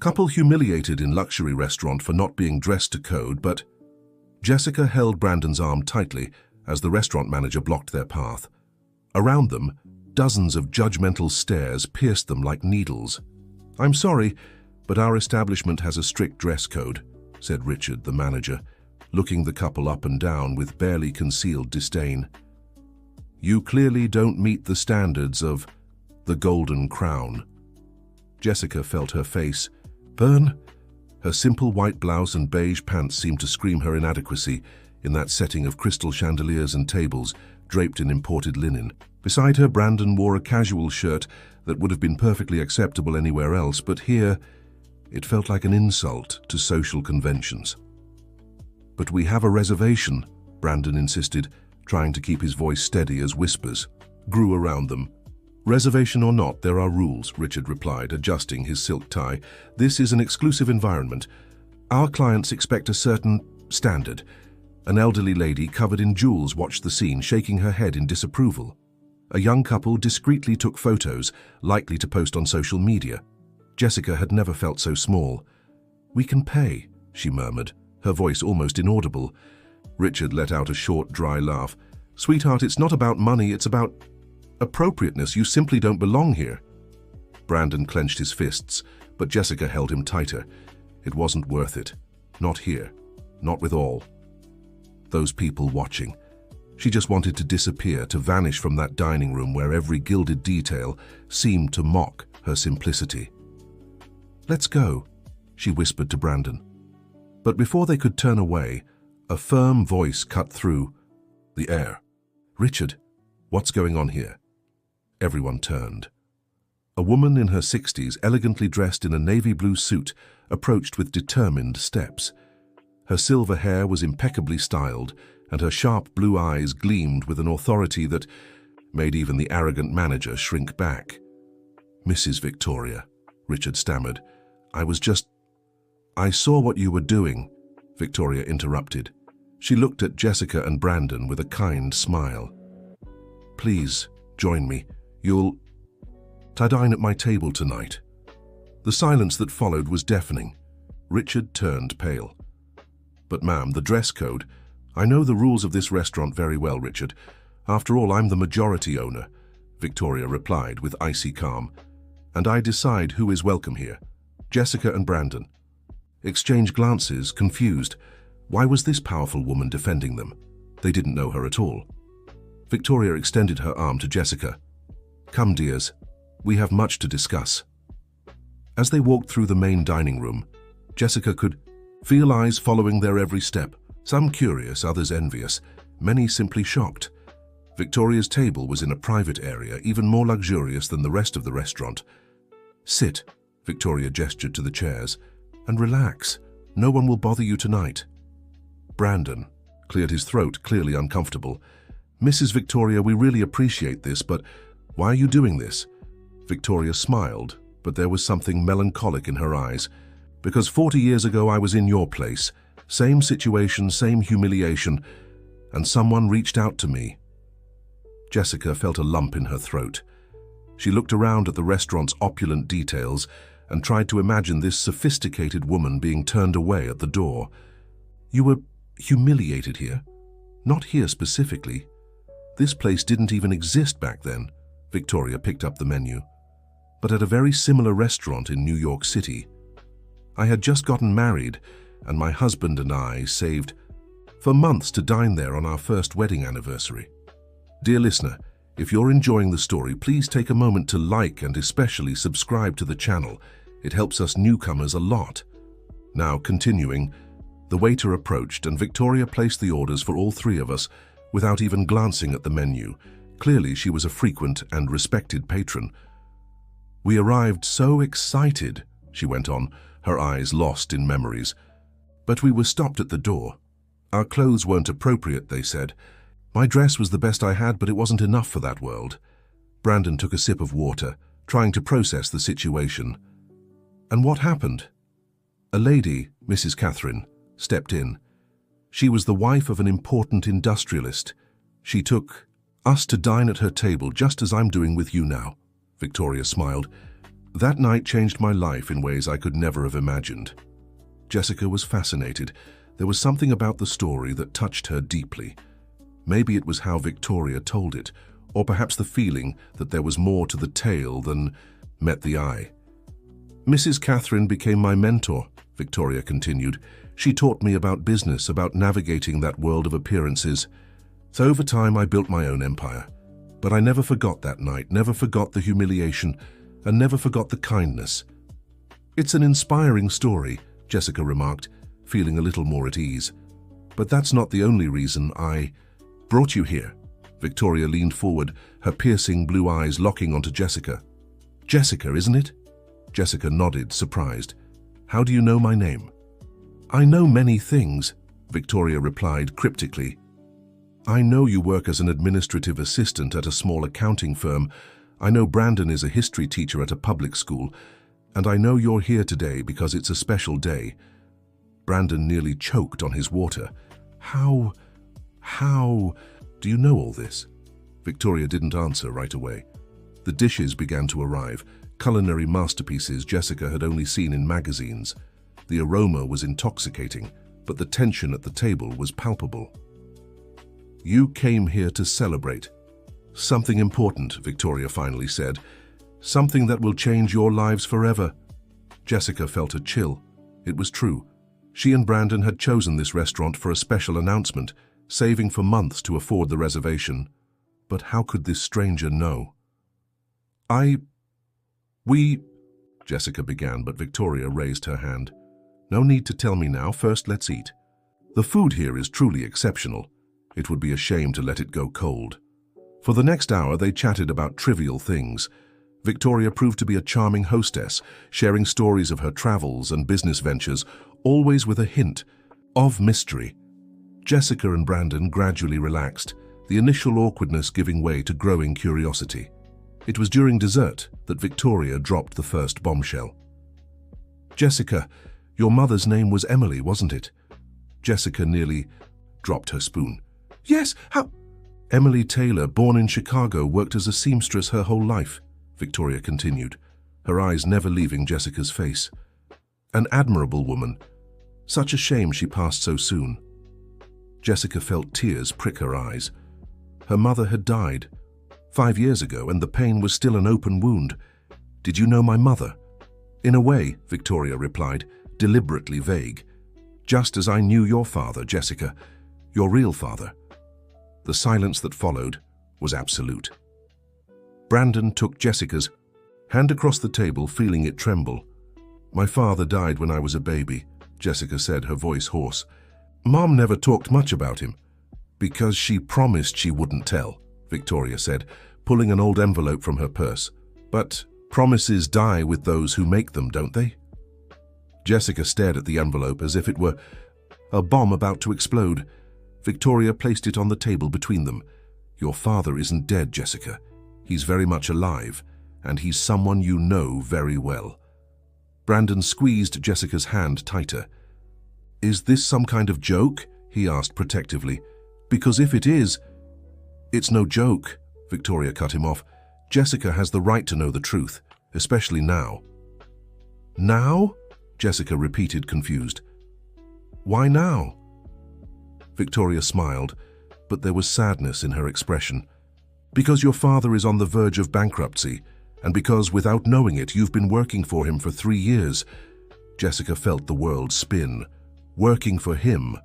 Couple humiliated in luxury restaurant for not being dressed to code, but Jessica held Brandon's arm tightly as the restaurant manager blocked their path. Around them, dozens of judgmental stares pierced them like needles. "I'm sorry, but our establishment has a strict dress code," said Richard, the manager, looking the couple up and down with barely concealed disdain. "You clearly don't meet the standards of the Golden Crown." Jessica felt her face burn. Her simple white blouse and beige pants seemed to scream her inadequacy in that setting of crystal chandeliers and tables draped in imported linen. Beside her, Brandon wore a casual shirt that would have been perfectly acceptable anywhere else, but here it felt like an insult to social conventions. "But we have a reservation," Brandon insisted, trying to keep his voice steady as whispers grew around them. "Reservation or not, there are rules," Richard replied, adjusting his silk tie. "This is an exclusive environment. Our clients expect a certain standard." An elderly lady covered in jewels watched the scene, shaking her head in disapproval. A young couple discreetly took photos, likely to post on social media. Jessica had never felt so small. "We can pay," she murmured, her voice almost inaudible. Richard let out a short, dry laugh. "Sweetheart, it's not about money, it's about appropriateness. You simply don't belong here." Brandon clenched his fists, but Jessica held him tighter. It wasn't worth it. Not here. Not with all those people watching. She just wanted to disappear, to vanish from that dining room where every gilded detail seemed to mock her simplicity. "Let's go," she whispered to Brandon. But before they could turn away, a firm voice cut through the air. "Richard, what's going on here?" Everyone turned. A woman in her 60s, elegantly dressed in a navy blue suit, approached with determined steps. Her silver hair was impeccably styled, and her sharp blue eyes gleamed with an authority that made even the arrogant manager shrink back. "Mrs. Victoria," Richard stammered. I saw what you were doing," Victoria interrupted. She looked at Jessica and Brandon with a kind smile. "Please, join me. You'll dine at my table tonight." The silence that followed was deafening. Richard turned pale. "But ma'am, the dress code. I know the rules of this restaurant very well, Richard. After all, I'm the majority owner," Victoria replied with icy calm. "And I decide who is welcome here. Jessica and Brandon." Exchanged glances, confused. Why was this powerful woman defending them? They didn't know her at all. Victoria extended her arm to Jessica. "Come, dears. We have much to discuss." As they walked through the main dining room, Jessica could feel eyes following their every step, some curious, others envious, many simply shocked. Victoria's table was in a private area, even more luxurious than the rest of the restaurant. "Sit," Victoria gestured to the chairs, "and relax. No one will bother you tonight." Brandon cleared his throat, clearly uncomfortable. "Mrs. Victoria, we really appreciate this, but why are you doing this?" Victoria smiled, but there was something melancholic in her eyes. "Because 40 years ago I was in your place. Same situation, same humiliation, and someone reached out to me." Jessica felt a lump in her throat. She looked around at the restaurant's opulent details and tried to imagine this sophisticated woman being turned away at the door. "You were humiliated here? Not here specifically. This place didn't even exist back then." Victoria picked up the menu. "But at a very similar restaurant in New York City. I had just gotten married, and my husband and I saved for months to dine there on our first wedding anniversary." Dear listener, if you're enjoying the story, please take a moment to like and especially subscribe to the channel. It helps us newcomers a lot. Now, continuing, the waiter approached and Victoria placed the orders for all three of us without even glancing at the menu. Clearly, she was a frequent and respected patron. "We arrived so excited," she went on, her eyes lost in memories. "But we were stopped at the door. Our clothes weren't appropriate, they said. My dress was the best I had, but it wasn't enough for that world." Brandon took a sip of water, trying to process the situation. "And what happened?" A lady, Mrs. Catherine, stepped in. She was the wife of an important industrialist. She took us to dine at her table, just as I'm doing with you now. Victoria smiled. That night changed my life in ways I could never have imagined. Jessica was fascinated. There was something about the story that touched her deeply. Maybe it was how Victoria told it, or perhaps the feeling that there was more to the tale than met the eye. Mrs. Catherine became my mentor, Victoria continued. She taught me about business, about navigating that world of appearances. So over time I built my own empire. But I never forgot that night, never forgot the humiliation, and never forgot the kindness. It's an inspiring story, Jessica remarked, feeling a little more at ease. But that's not the only reason I brought you here. Victoria leaned forward, her piercing blue eyes locking onto Jessica. Jessica, isn't it? Jessica nodded, surprised. How do you know my name? I know many things, Victoria replied cryptically. I know you work as an administrative assistant at a small accounting firm. I know Brandon is a history teacher at a public school. And I know you're here today because it's a special day. Brandon nearly choked on his water. How do you know all this? Victoria didn't answer right away. The dishes began to arrive, culinary masterpieces Jessica had only seen in magazines. The aroma was intoxicating, but the tension at the table was palpable. You came here to celebrate. Something important, Victoria finally said. Something that will change your lives forever. Jessica felt a chill. It was true. She and Brandon had chosen this restaurant for a special announcement, saving for months to afford the reservation. But how could this stranger know? Jessica began, but Victoria raised her hand. No need to tell me now. First, let's eat. The food here is truly exceptional. It would be a shame to let it go cold. For the next hour, they chatted about trivial things. Victoria proved to be a charming hostess, sharing stories of her travels and business ventures, always with a hint of mystery. Jessica and Brandon gradually relaxed, the initial awkwardness giving way to growing curiosity. It was during dessert that Victoria dropped the first bombshell. Jessica, your mother's name was Emily, wasn't it? Jessica nearly dropped her spoon. Yes, how? Emily Taylor, born in Chicago, worked as a seamstress her whole life, Victoria continued, her eyes never leaving Jessica's face. An admirable woman. Such a shame she passed so soon. Jessica felt tears prick her eyes. Her mother had died 5 years ago, and the pain was still an open wound. Did you know my mother? In a way, Victoria replied, deliberately vague. Just as I knew your father, Jessica, your real father. The silence that followed was absolute. Brandon took Jessica's hand across the table, feeling it tremble. My father died when I was a baby, Jessica said, her voice hoarse. Mom never talked much about him. Because she promised she wouldn't tell, Victoria said, pulling an old envelope from her purse. But promises die with those who make them, don't they? Jessica stared at the envelope as if it were a bomb about to explode. Victoria placed it on the table between them. Your father isn't dead, Jessica. He's very much alive, and he's someone you know very well. Brandon squeezed Jessica's hand tighter. Is this some kind of joke? He asked protectively. Because if it is, it's no joke, Victoria cut him off. Jessica has the right to know the truth, especially now. Now? Jessica repeated, confused. Why now? Victoria smiled, but there was sadness in her expression. Because your father is on the verge of bankruptcy, and because, without knowing it, you've been working for him for 3 years. Jessica felt the world spin. Working for him.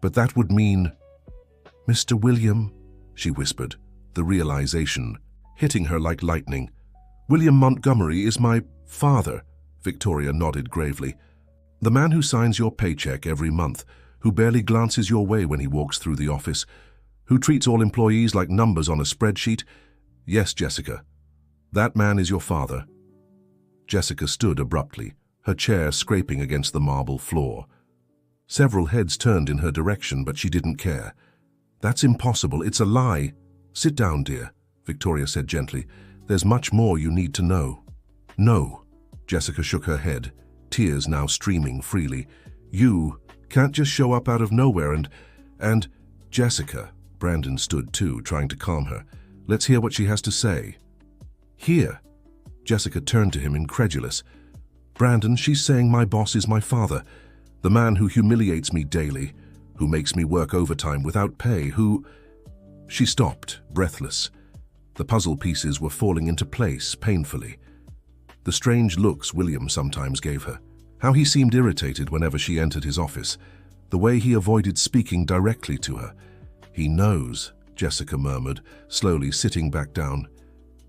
But that would mean... Mr. William, she whispered, the realization hitting her like lightning. William Montgomery is my father, Victoria nodded gravely. The man who signs your paycheck every month, who barely glances your way when he walks through the office, who treats all employees like numbers on a spreadsheet. Yes, Jessica, that man is your father. Jessica stood abruptly, her chair scraping against the marble floor. Several heads turned in her direction, but she didn't care. That's impossible. It's a lie. Sit down, dear, Victoria said gently. There's much more you need to know. No, Jessica shook her head, tears now streaming freely. You can't just show up out of nowhere and Jessica, Brandon stood too, trying to calm her. Let's hear what she has to say. Here. Jessica turned to him, incredulous. "Brandon, she's saying my boss is my father, the man who humiliates me daily, who makes me work overtime without pay, who—" She stopped, breathless. The puzzle pieces were falling into place painfully. The strange looks William sometimes gave her, how he seemed irritated whenever she entered his office, the way he avoided speaking directly to her. "He knows," Jessica murmured, slowly sitting back down.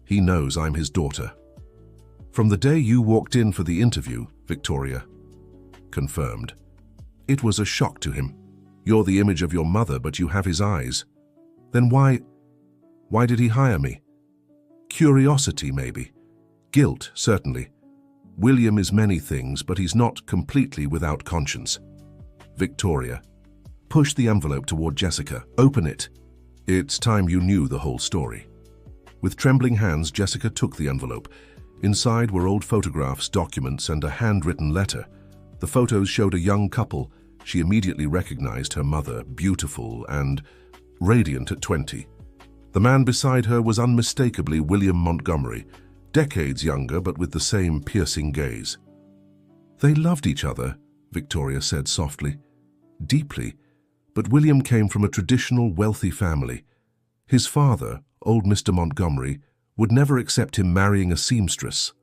"He knows I'm his daughter." "From the day you walked in for the interview," Victoria confirmed. It was a shock to him. "You're the image of your mother, but you have his eyes. Then why did he hire me? Curiosity, maybe. Guilt, certainly. William is many things, but he's not completely without conscience." Victoria pushed the envelope toward Jessica. "Open it." "It's time you knew the whole story." With trembling hands, Jessica took the envelope. Inside were old photographs, documents, and a handwritten letter. The photos showed a young couple. She immediately recognized her mother, beautiful and radiant at 20. The man beside her was unmistakably William Montgomery, decades younger but with the same piercing gaze. "They loved each other," Victoria said softly. "Deeply. But William came from a traditional, wealthy family. His father, old Mr. Montgomery, would never accept him marrying a seamstress."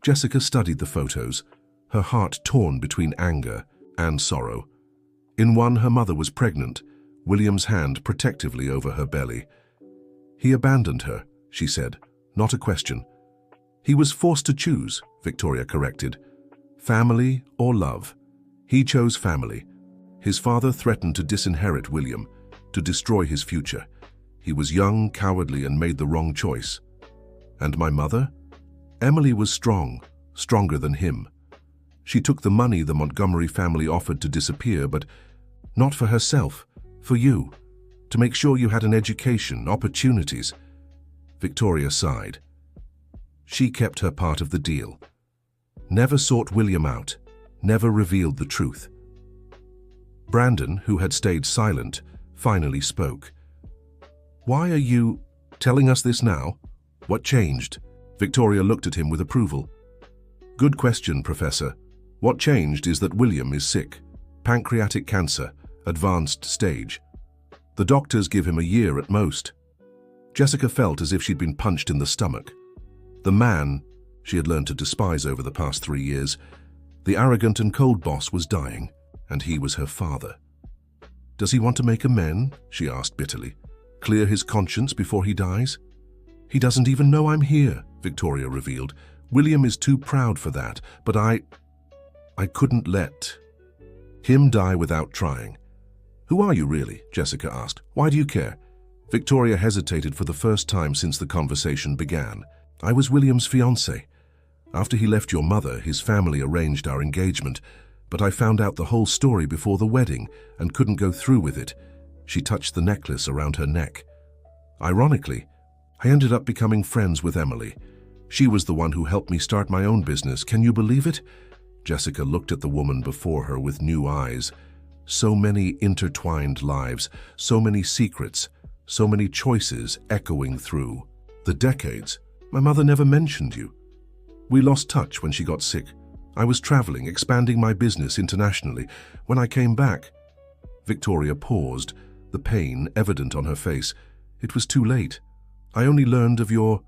Jessica studied the photos, her heart torn between anger and sorrow. In one, her mother was pregnant, William's hand protectively over her belly. "He abandoned her," she said, "not a question." "He was forced to choose," Victoria corrected. "Family or love. He chose family. His father threatened to disinherit William, to destroy his future. He was young, cowardly, and made the wrong choice. And my mother? Emily was strong, stronger than him. She took the money the Montgomery family offered to disappear, but not for herself, for you, to make sure you had an education, opportunities." Victoria sighed. She kept her part of the deal. Never sought William out, never revealed the truth. Brandon, who had stayed silent, finally spoke. "Why are you telling us this now? What changed?" Victoria looked at him with approval. "Good question, Professor. What changed is that William is sick. Pancreatic cancer, advanced stage. The doctors give him a year at most." Jessica felt as if she'd been punched in the stomach. The man she had learned to despise over the past 3 years, the arrogant and cold boss, was dying, and he was her father. "Does he want to make amends?" she asked bitterly. "Clear his conscience before he dies?" "He doesn't even know I'm here," Victoria revealed. "William is too proud for that, but I couldn't let him die without trying." "Who are you really?" Jessica asked. "Why do you care?" Victoria hesitated for the first time since the conversation began. "I was William's fiancée. After he left your mother, his family arranged our engagement, but I found out the whole story before the wedding and couldn't go through with it." She touched the necklace around her neck. "Ironically, I ended up becoming friends with Emily. She was the one who helped me start my own business. Can you believe it?" Jessica looked at the woman before her with new eyes. So many intertwined lives, so many secrets, so many choices echoing through the decades. "My mother never mentioned you. We lost touch when she got sick. I was traveling, expanding my business internationally. When I came back—" Victoria paused, the pain evident on her face. "It was too late. I only learned of your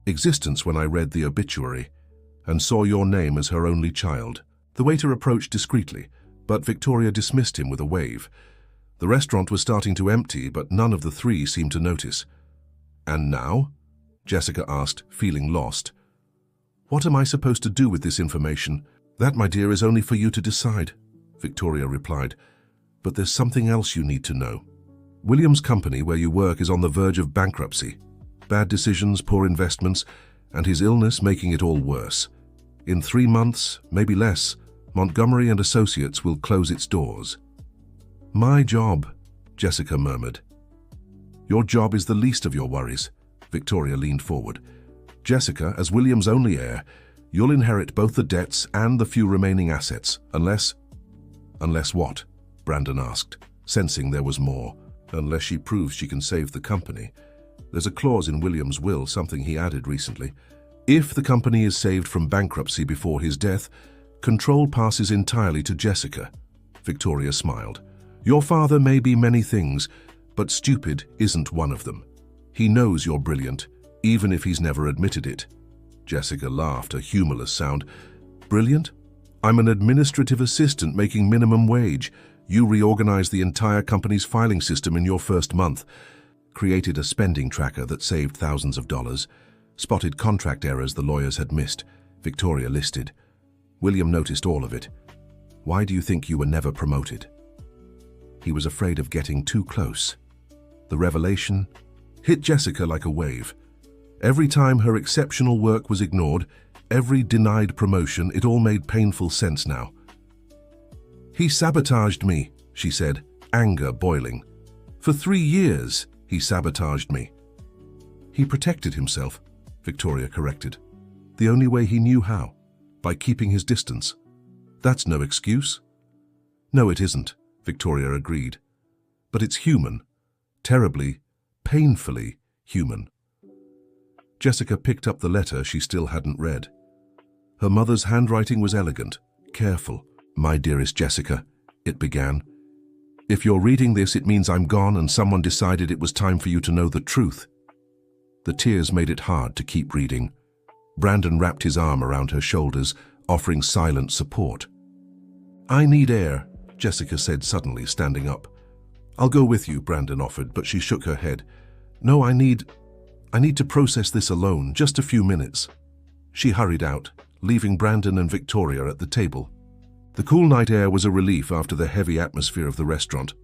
existence when I read the obituary and saw your name as her only child." The waiter approached discreetly, but Victoria dismissed him with a wave. The restaurant was starting to empty, but none of the three seemed to notice. "And now?" Jessica asked, feeling lost. "What am I supposed to do with this information?" "That, my dear, is only for you to decide," Victoria replied. "But there's something else you need to know. William's company where you work is on the verge of bankruptcy. Bad decisions, poor investments, and his illness making it all worse. In 3 months, maybe less, Montgomery and Associates will close its doors." "My job," Jessica murmured. "Your job is the least of your worries." Victoria leaned forward. "Jessica, as William's only heir, you'll inherit both the debts and the few remaining assets, unless—" "Unless what?" Brandon asked, sensing there was more. "Unless she proves she can save the company. There's a clause in William's will, something he added recently. If the company is saved from bankruptcy before his death, control passes entirely to Jessica. Victoria smiled. Your father may be many things, but stupid isn't one of them. He knows you're brilliant, even if he's never admitted it. Jessica laughed, a humorless sound. Brilliant? I'm an administrative assistant making minimum wage. You reorganized the entire company's filing system in your first month, created a spending tracker that saved thousands of dollars, spotted contract errors the lawyers had missed. Victoria listed. William noticed all of it. Why do you think you were never promoted? He was afraid of getting too close. The revelation hit Jessica like a wave. Every time her exceptional work was ignored, every denied promotion, it all made painful sense now. He sabotaged me, she said, anger boiling. For 3 years, he sabotaged me. He protected himself, Victoria corrected. The only way he knew how, by keeping his distance. That's no excuse. No, it isn't, Victoria agreed. But it's human. Terribly, painfully human. Jessica picked up the letter she still hadn't read. Her mother's handwriting was elegant, careful. My dearest Jessica, it began. If you're reading this, it means I'm gone and someone decided it was time for you to know the truth. The tears made it hard to keep reading. Brandon wrapped his arm around her shoulders, offering silent support. I need air, Jessica said suddenly, standing up. I'll go with you, Brandon offered, but she shook her head. No, I need to process this alone, just a few minutes. She hurried out, leaving Brandon and Victoria at the table. The cool night air was a relief after the heavy atmosphere of the restaurant.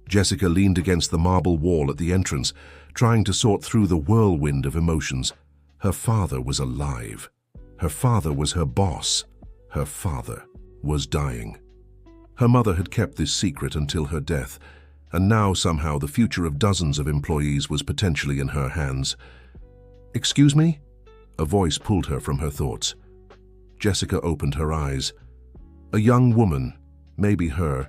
Jessica leaned against the marble wall at the entrance, trying to sort through the whirlwind of emotions. Her father was alive. Her father was her boss. Her father was dying. Her mother had kept this secret until her death, and now somehow the future of dozens of employees was potentially in her hands. Excuse me? A voice pulled her from her thoughts. Jessica opened her eyes. A young woman, maybe her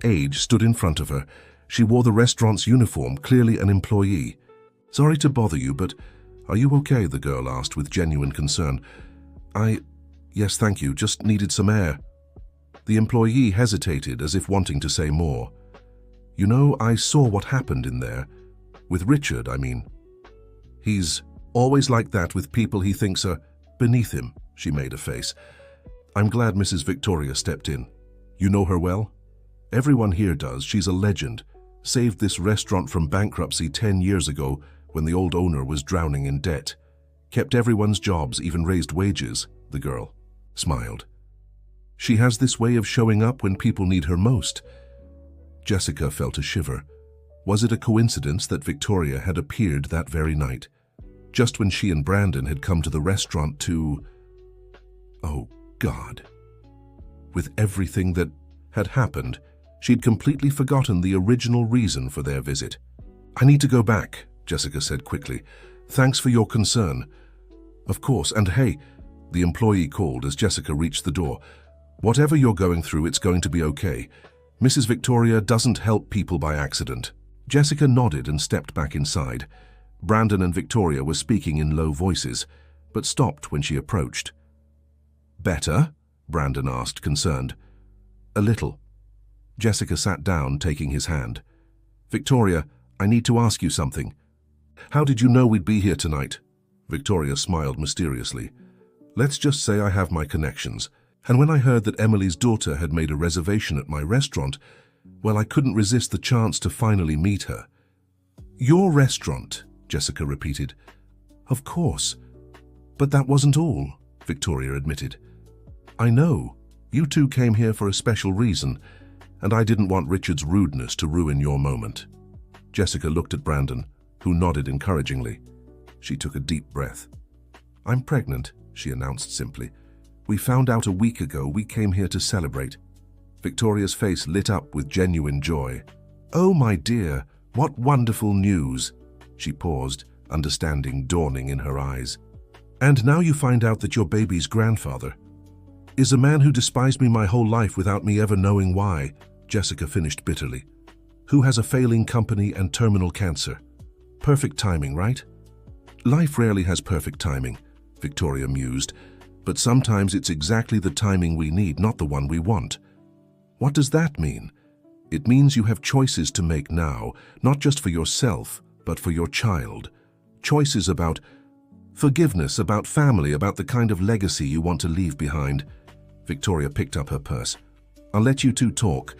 age, stood in front of her. She wore the restaurant's uniform, clearly an employee. Sorry to bother you, but are you okay? The girl asked with genuine concern. Yes, thank you, just needed some air. The employee hesitated, as if wanting to say more. You know, I saw what happened in there. With Richard, I mean. He's always like that with people he thinks are beneath him, she made a face. I'm glad Mrs. Victoria stepped in. You know her well? Everyone here does. She's a legend. Saved this restaurant from bankruptcy 10 years ago when the old owner was drowning in debt. Kept everyone's jobs, even raised wages, the girl smiled. She has this way of showing up when people need her most. Jessica felt a shiver. Was it a coincidence that Victoria had appeared that very night, just when she and Brandon had come to the restaurant to... Oh, God. With everything that had happened, she'd completely forgotten the original reason for their visit. I need to go back, Jessica said quickly. Thanks for your concern. Of course, and hey, the employee called as Jessica reached the door. Whatever you're going through, it's going to be okay. Mrs. Victoria doesn't help people by accident. Jessica nodded and stepped back inside. Brandon and Victoria were speaking in low voices, but stopped when she approached. Better? Brandon asked, concerned. A little. Jessica sat down, taking his hand. Victoria, I need to ask you something. How did you know we'd be here tonight? Victoria smiled mysteriously. Let's just say I have my connections. And when I heard that Emily's daughter had made a reservation at my restaurant, well, I couldn't resist the chance to finally meet her. Your restaurant, Jessica repeated. Of course. But that wasn't all, Victoria admitted. I know. You two came here for a special reason, and I didn't want Richard's rudeness to ruin your moment. Jessica looked at Brandon, who nodded encouragingly. She took a deep breath. I'm pregnant, she announced simply. We found out a week ago. We came here to celebrate. Victoria's face lit up with genuine joy. Oh, my dear, what wonderful news. She paused, understanding dawning in her eyes. And now you find out that your baby's grandfather is a man who despised me my whole life without me ever knowing why, Jessica finished bitterly. Who has a failing company and terminal cancer. Perfect timing, right? Life rarely has perfect timing. Victoria mused, but sometimes it's exactly the timing we need, not the one we want. What does that mean? It means you have choices to make now, not just for yourself, but for your child. Choices about forgiveness, about family, about the kind of legacy you want to leave behind. Victoria picked up her purse. I'll let you two talk,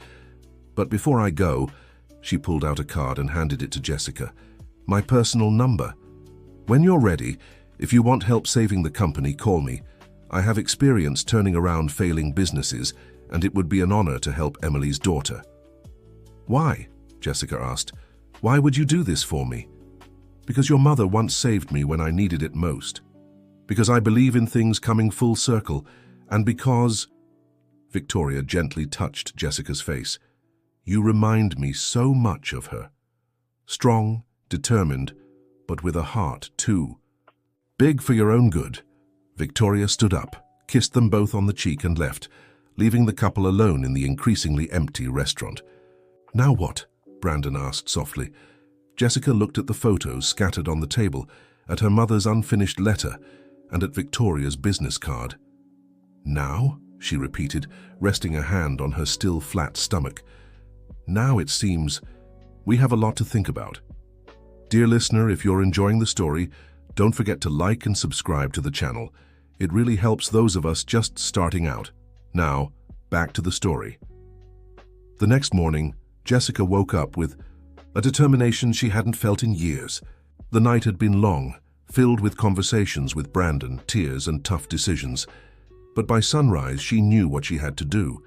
but before I go, she pulled out a card and handed it to Jessica. My personal number. When you're ready, if you want help saving the company, call me. I have experience turning around failing businesses, and it would be an honor to help Emily's daughter. Why? Jessica asked. Why would you do this for me? Because your mother once saved me when I needed it most. Because I believe in things coming full circle, and because... Victoria gently touched Jessica's face. You remind me so much of her. Strong, determined, but with a heart too. Big for your own good. Victoria stood up, kissed them both on the cheek and left, leaving the couple alone in the increasingly empty restaurant. Now what? Brandon asked softly. Jessica looked at the photos scattered on the table, at her mother's unfinished letter, and at Victoria's business card. Now? She repeated, resting a hand on her still flat stomach. Now it seems we have a lot to think about. Dear listener, if you're enjoying the story, don't forget to like and subscribe to the channel. It really helps those of us just starting out. Now, back to the story. The next morning, Jessica woke up with a determination she hadn't felt in years. The night had been long, filled with conversations with Brandon, tears and tough decisions. But by sunrise, she knew what she had to do.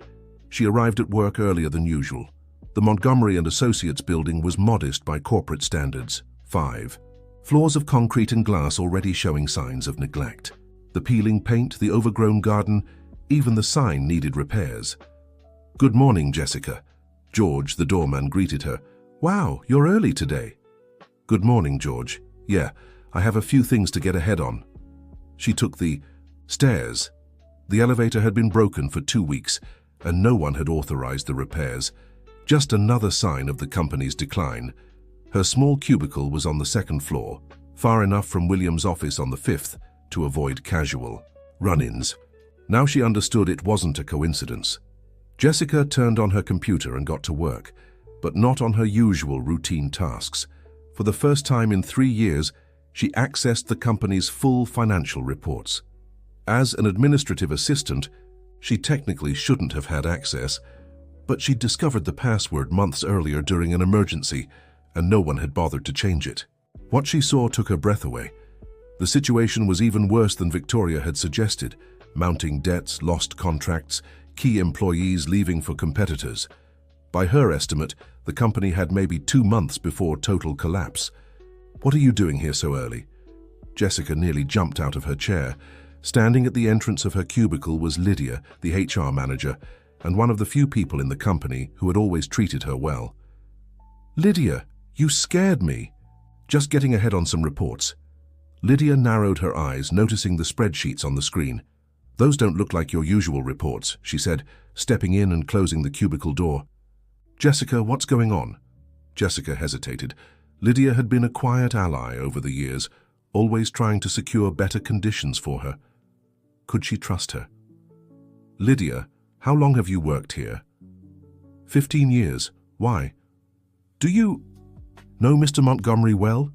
She arrived at work earlier than usual. The Montgomery and Associates building was modest by corporate standards. 5 floors of concrete and glass already showing signs of neglect. The peeling paint, the overgrown garden, even the sign needed repairs. Good morning, Jessica. George, the doorman, greeted her. Wow, you're early today. Good morning, George. Yeah, I have a few things to get ahead on. She took the stairs. The elevator had been broken for 2 weeks, and no one had authorized the repairs. Just another sign of the company's decline. Her small cubicle was on the 2nd floor, far enough from William's office on the 5th to avoid casual run-ins. Now she understood it wasn't a coincidence. Jessica turned on her computer and got to work, but not on her usual routine tasks. For the first time in 3 years, she accessed the company's full financial reports. As an administrative assistant, she technically shouldn't have had access, but she'd discovered the password months earlier during an emergency, and no one had bothered to change it. What she saw took her breath away. The situation was even worse than Victoria had suggested. Mounting debts, lost contracts, key employees leaving for competitors. By her estimate, the company had maybe 2 months before total collapse. What are you doing here so early? Jessica nearly jumped out of her chair. Standing at the entrance of her cubicle was Lydia, the HR manager, and one of the few people in the company who had always treated her well. Lydia, you scared me. Just getting ahead on some reports. Lydia narrowed her eyes, noticing the spreadsheets on the screen. Those don't look like your usual reports, she said, stepping in and closing the cubicle door. Jessica, what's going on? Jessica hesitated. Lydia had been a quiet ally over the years, always trying to secure better conditions for her. Could she trust her? Lydia, how long have you worked here? 15 years. Why? Do you know Mr. Montgomery well?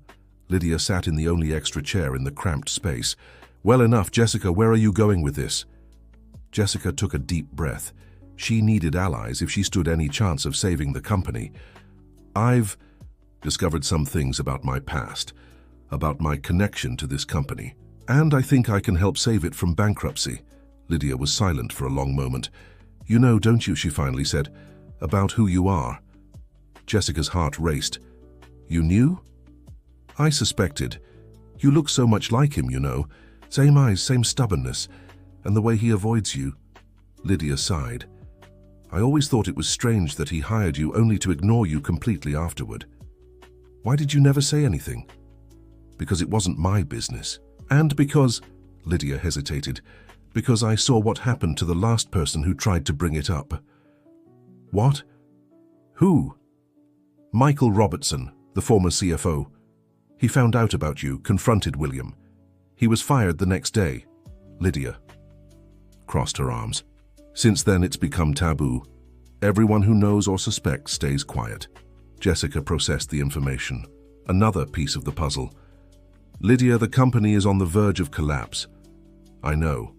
Lydia sat in the only extra chair in the cramped space. Well enough, Jessica, where are you going with this? Jessica took a deep breath. She needed allies if she stood any chance of saving the company. I've discovered some things about my past, about my connection to this company, and I think I can help save it from bankruptcy. Lydia was silent for a long moment. You know, don't you, she finally said, about who you are. Jessica's heart raced. You knew? I suspected. You look so much like him, you know. Same eyes, same stubbornness, and the way he avoids you. Lydia sighed. I always thought it was strange that he hired you only to ignore you completely afterward. Why did you never say anything? Because it wasn't my business. And because, Lydia hesitated, because I saw what happened to the last person who tried to bring it up. What? Who? Michael Robertson, the former CFO. He found out about you, confronted William. He was fired the next day. Lydia crossed her arms. Since then, it's become taboo. Everyone who knows or suspects stays quiet. Jessica processed the information. Another piece of the puzzle. Lydia, the company is on the verge of collapse. I know.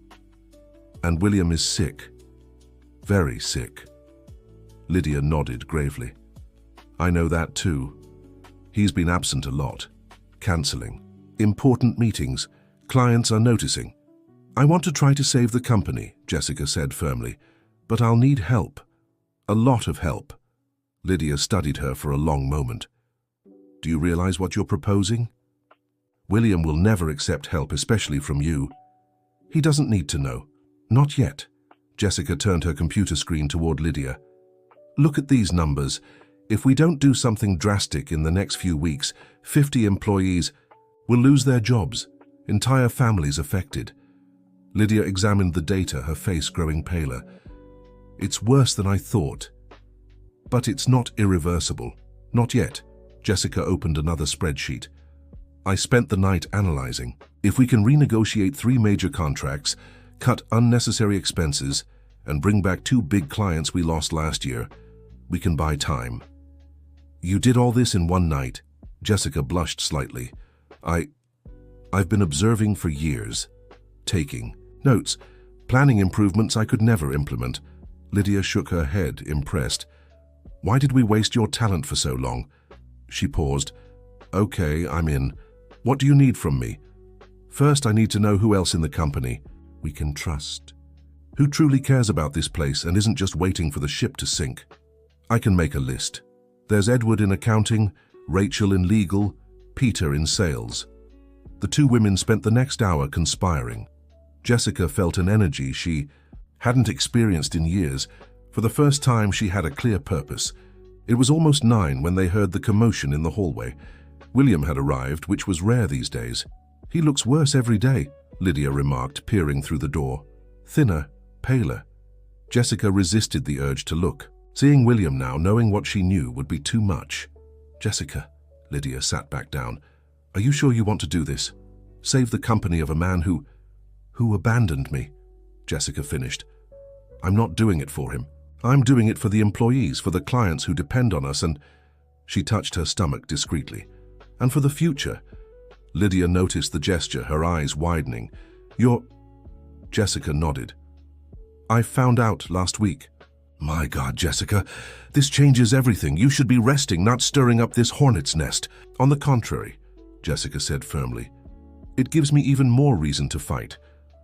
And William is sick. Very sick. Lydia nodded gravely. I know that too. He's been absent a lot. Cancelling. Important meetings. Clients are noticing. I want to try to save the company, Jessica said firmly, but I'll need help. A lot of help. Lydia studied her for a long moment. Do you realize what you're proposing? William will never accept help, especially from you. He doesn't need to know. Not yet. Jessica turned her computer screen toward Lydia. Look at these numbers. If we don't do something drastic in the next few weeks, 50 employees will lose their jobs. Entire families affected. Lydia examined the data, her face growing paler. It's worse than I thought. But it's not irreversible. Not yet. Jessica opened another spreadsheet. I spent the night analyzing. If we can renegotiate 3 major contracts, cut unnecessary expenses, and bring back 2 big clients we lost last year, we can buy time. You did all this in one night. Jessica blushed slightly. I've been observing for years. Taking notes, planning improvements I could never implement. Lydia shook her head, impressed. Why did we waste your talent for so long? She paused. Okay, I'm in. What do you need from me? First, I need to know who else in the company we can trust. Who truly cares about this place and isn't just waiting for the ship to sink? I can make a list. There's Edward in accounting, Rachel in legal, Peter in sales. The 2 women spent the next hour conspiring. Jessica felt an energy she hadn't experienced in years. For the first time, she had a clear purpose. It was almost 9 when they heard the commotion in the hallway. William had arrived, which was rare these days. He looks worse every day, Lydia remarked, peering through the door. Thinner, paler. Jessica resisted the urge to look. Seeing William now, knowing what she knew, would be too much. Jessica, Lydia sat back down. Are you sure you want to do this? Save the company of a man who abandoned me, Jessica finished. I'm not doing it for him. I'm doing it for the employees, for the clients who depend on us, and she touched her stomach discreetly. And for the future. Lydia noticed the gesture, her eyes widening. Jessica nodded. I found out last week. My God, Jessica, this changes everything. You should be resting, not stirring up this hornet's nest. On the contrary, Jessica said firmly. It gives me even more reason to fight.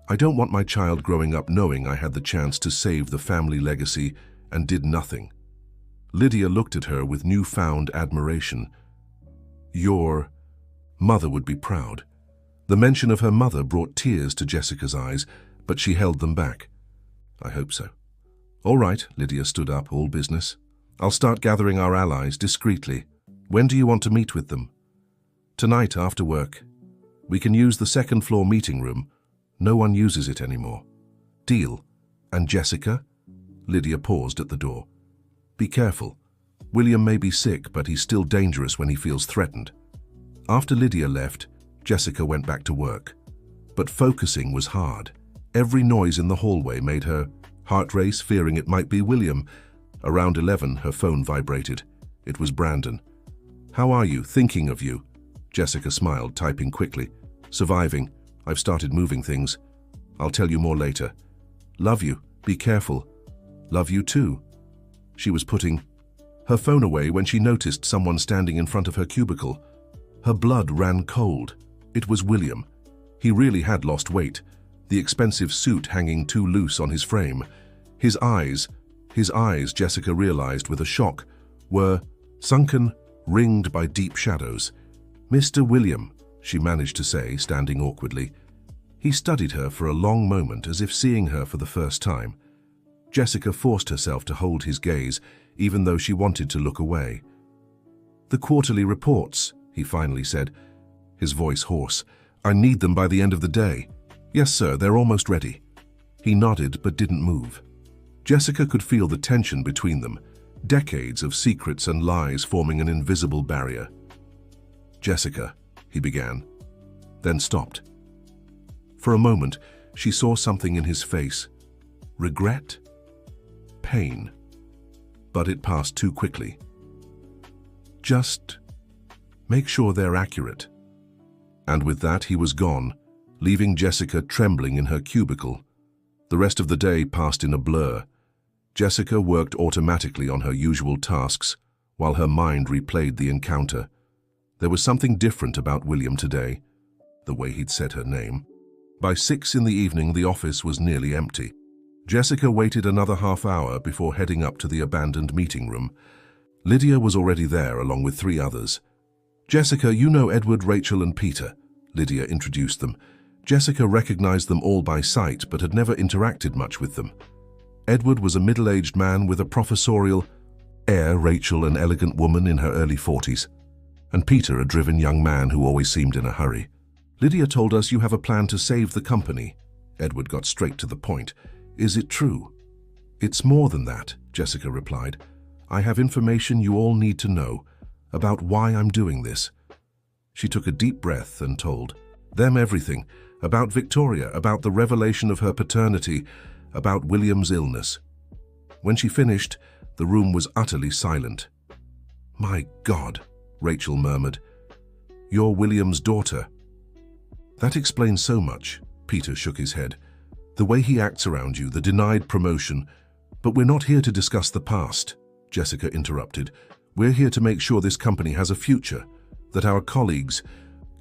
I don't want my child growing up knowing I had the chance to save the family legacy and did nothing. Lydia looked at her with newfound admiration. Your mother would be proud. The mention of her mother brought tears to Jessica's eyes, but she held them back. I hope so. All right, Lydia stood up, all business. I'll start gathering our allies discreetly. When do you want to meet with them? Tonight after work. We can use the second-floor meeting room. No one uses it anymore. Deal. And Jessica? Lydia paused at the door. Be careful. William may be sick, but he's still dangerous when he feels threatened. After Lydia left, Jessica went back to work. But focusing was hard. Every noise in the hallway made her heart race, fearing it might be William. Around 11, her phone vibrated. It was Brandon. How are you? Thinking of you. Jessica smiled, typing quickly. Surviving. I've started moving things. I'll tell you more later. Love you. Be careful. Love you too. She was putting her phone away when she noticed someone standing in front of her cubicle. Her blood ran cold. It was William. He really had lost weight, the expensive suit hanging too loose on his frame. His eyes, Jessica realized with a shock, were sunken, ringed by deep shadows. Mr. William, she managed to say, standing awkwardly. He studied her for a long moment, as if seeing her for the first time. Jessica forced herself to hold his gaze, even though she wanted to look away. The quarterly reports, he finally said, his voice hoarse. I need them by the end of the day. Yes, sir, they're almost ready. He nodded but didn't move. Jessica could feel the tension between them, decades of secrets and lies forming an invisible barrier. Jessica, he began, then stopped. For a moment, she saw something in his face. Regret? Pain. But it passed too quickly. Just make sure they're accurate. And with that, he was gone, leaving Jessica trembling in her cubicle. The rest of the day passed in a blur. Jessica worked automatically on her usual tasks, while her mind replayed the encounter. There was something different about William today, the way he'd said her name. By 6 in the evening, the office was nearly empty. Jessica waited another half hour before heading up to the abandoned meeting room. Lydia was already there, along with 3 others. "Jessica, you know Edward, Rachel, and Peter," Lydia introduced them. Jessica recognized them all by sight, but had never interacted much with them. Edward was a middle-aged man with a professorial air, Rachel an elegant woman in her early 40s, and Peter a driven young man who always seemed in a hurry. "Lydia told us you have a plan to save the company." Edward got straight to the point. "Is it true?" "It's more than that," Jessica replied. "I have information you all need to know about why I'm doing this." She took a deep breath and told them everything, about Victoria, about the revelation of her paternity, about William's illness. When she finished, the room was utterly silent. "My God," Rachel murmured. "You're William's daughter." "That explains so much," Peter shook his head. "The way he acts around you, the denied promotion. But we're not here to discuss the past," Jessica interrupted. "We're here to make sure this company has a future, that our colleagues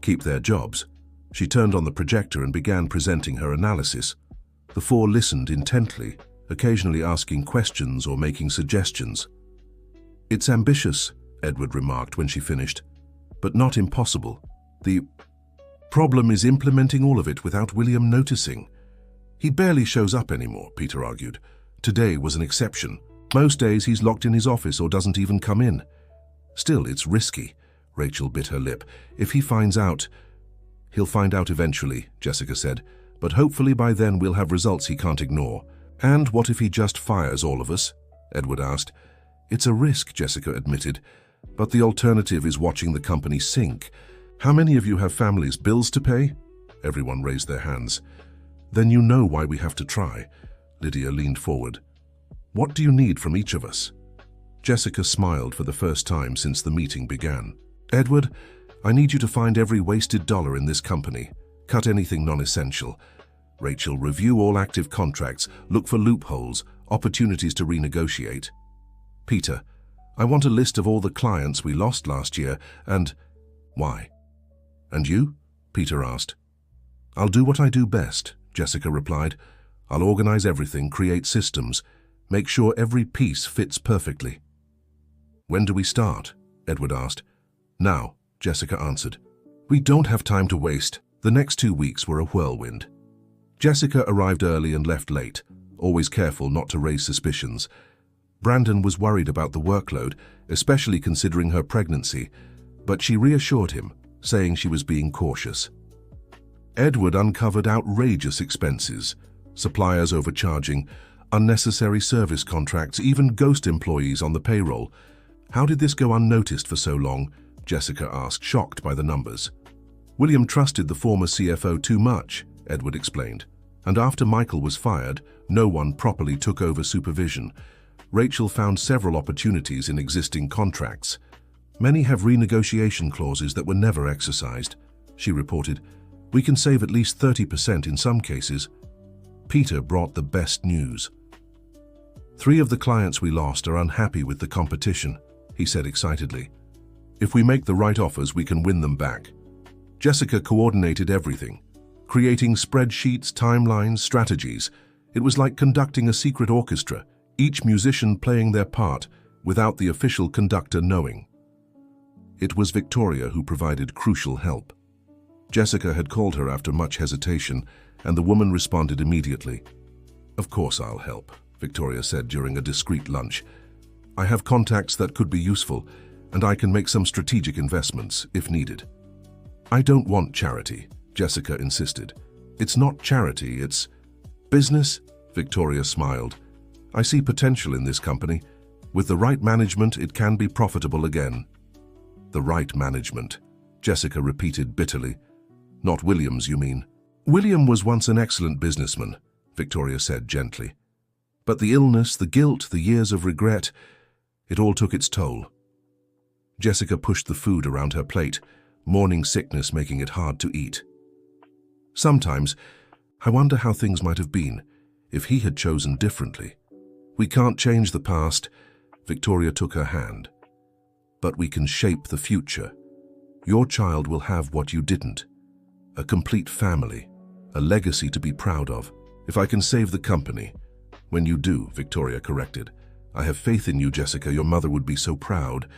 keep their jobs." She turned on the projector and began presenting her analysis. The 4 listened intently, occasionally asking questions or making suggestions. "It's ambitious," Edward remarked when she finished, "but not impossible. The problem is implementing all of it without William noticing." "He barely shows up anymore," Peter argued. "Today was an exception. Most days he's locked in his office or doesn't even come in." "Still, it's risky," Rachel bit her lip. "If he finds out..." "He'll find out eventually," Jessica said. "But hopefully by then we'll have results he can't ignore." "And what if he just fires all of us?" Edward asked. "It's a risk," Jessica admitted. "But the alternative is watching the company sink. How many of you have families, bills to pay?" Everyone raised their hands. "Then you know why we have to try." Lydia leaned forward. "What do you need from each of us?" Jessica smiled for the first time since the meeting began. "Edward, I need you to find every wasted dollar in this company. Cut anything non-essential. Rachel, review all active contracts, look for loopholes, opportunities to renegotiate. Peter, I want a list of all the clients we lost last year and why." "And you?" Peter asked. "I'll do what I do best," Jessica replied. "I'll organize everything, create systems, make sure every piece fits perfectly." "When do we start?" Edward asked. "Now," Jessica answered. "We don't have time to waste." The next 2 weeks were a whirlwind. Jessica arrived early and left late, always careful not to raise suspicions. Brandon was worried about the workload, especially considering her pregnancy, but she reassured him, saying she was being cautious. Edward uncovered outrageous expenses, suppliers overcharging, unnecessary service contracts, even ghost employees on the payroll. "How did this go unnoticed for so long?" Jessica asked, shocked by the numbers. "William trusted the former CFO too much," Edward explained. "And after Michael was fired, no one properly took over supervision. Rachel found several opportunities in existing contracts. Many have renegotiation clauses that were never exercised," she reported. "We can save at least 30% in some cases." Peter brought the best news. "3 of the clients we lost are unhappy with the competition," he said excitedly. "If we make the right offers, we can win them back." Jessica coordinated everything, creating spreadsheets, timelines, strategies. It was like conducting a secret orchestra, each musician playing their part without the official conductor knowing. It was Victoria who provided crucial help. Jessica had called her after much hesitation, and the woman responded immediately. "Of course I'll help," Victoria said during a discreet lunch. "I have contacts that could be useful, and I can make some strategic investments if needed." "I don't want charity," Jessica insisted. "It's not charity, it's business," Victoria smiled. "I see potential in this company. With the right management, it can be profitable again." "The right management," Jessica repeated bitterly. "Not Williams, you mean?" William was once an excellent businessman, Victoria said gently. But the illness, the guilt, the years of regret, it all took its toll. Jessica pushed the food around her plate, morning sickness making it hard to eat. Sometimes, I wonder how things might have been if he had chosen differently. We can't change the past, Victoria took her hand. But we can shape the future. Your child will have what you didn't. A complete family, a legacy to be proud of. If I can save the company. When you do, Victoria corrected. I have faith in you, Jessica. Your mother would be so proud.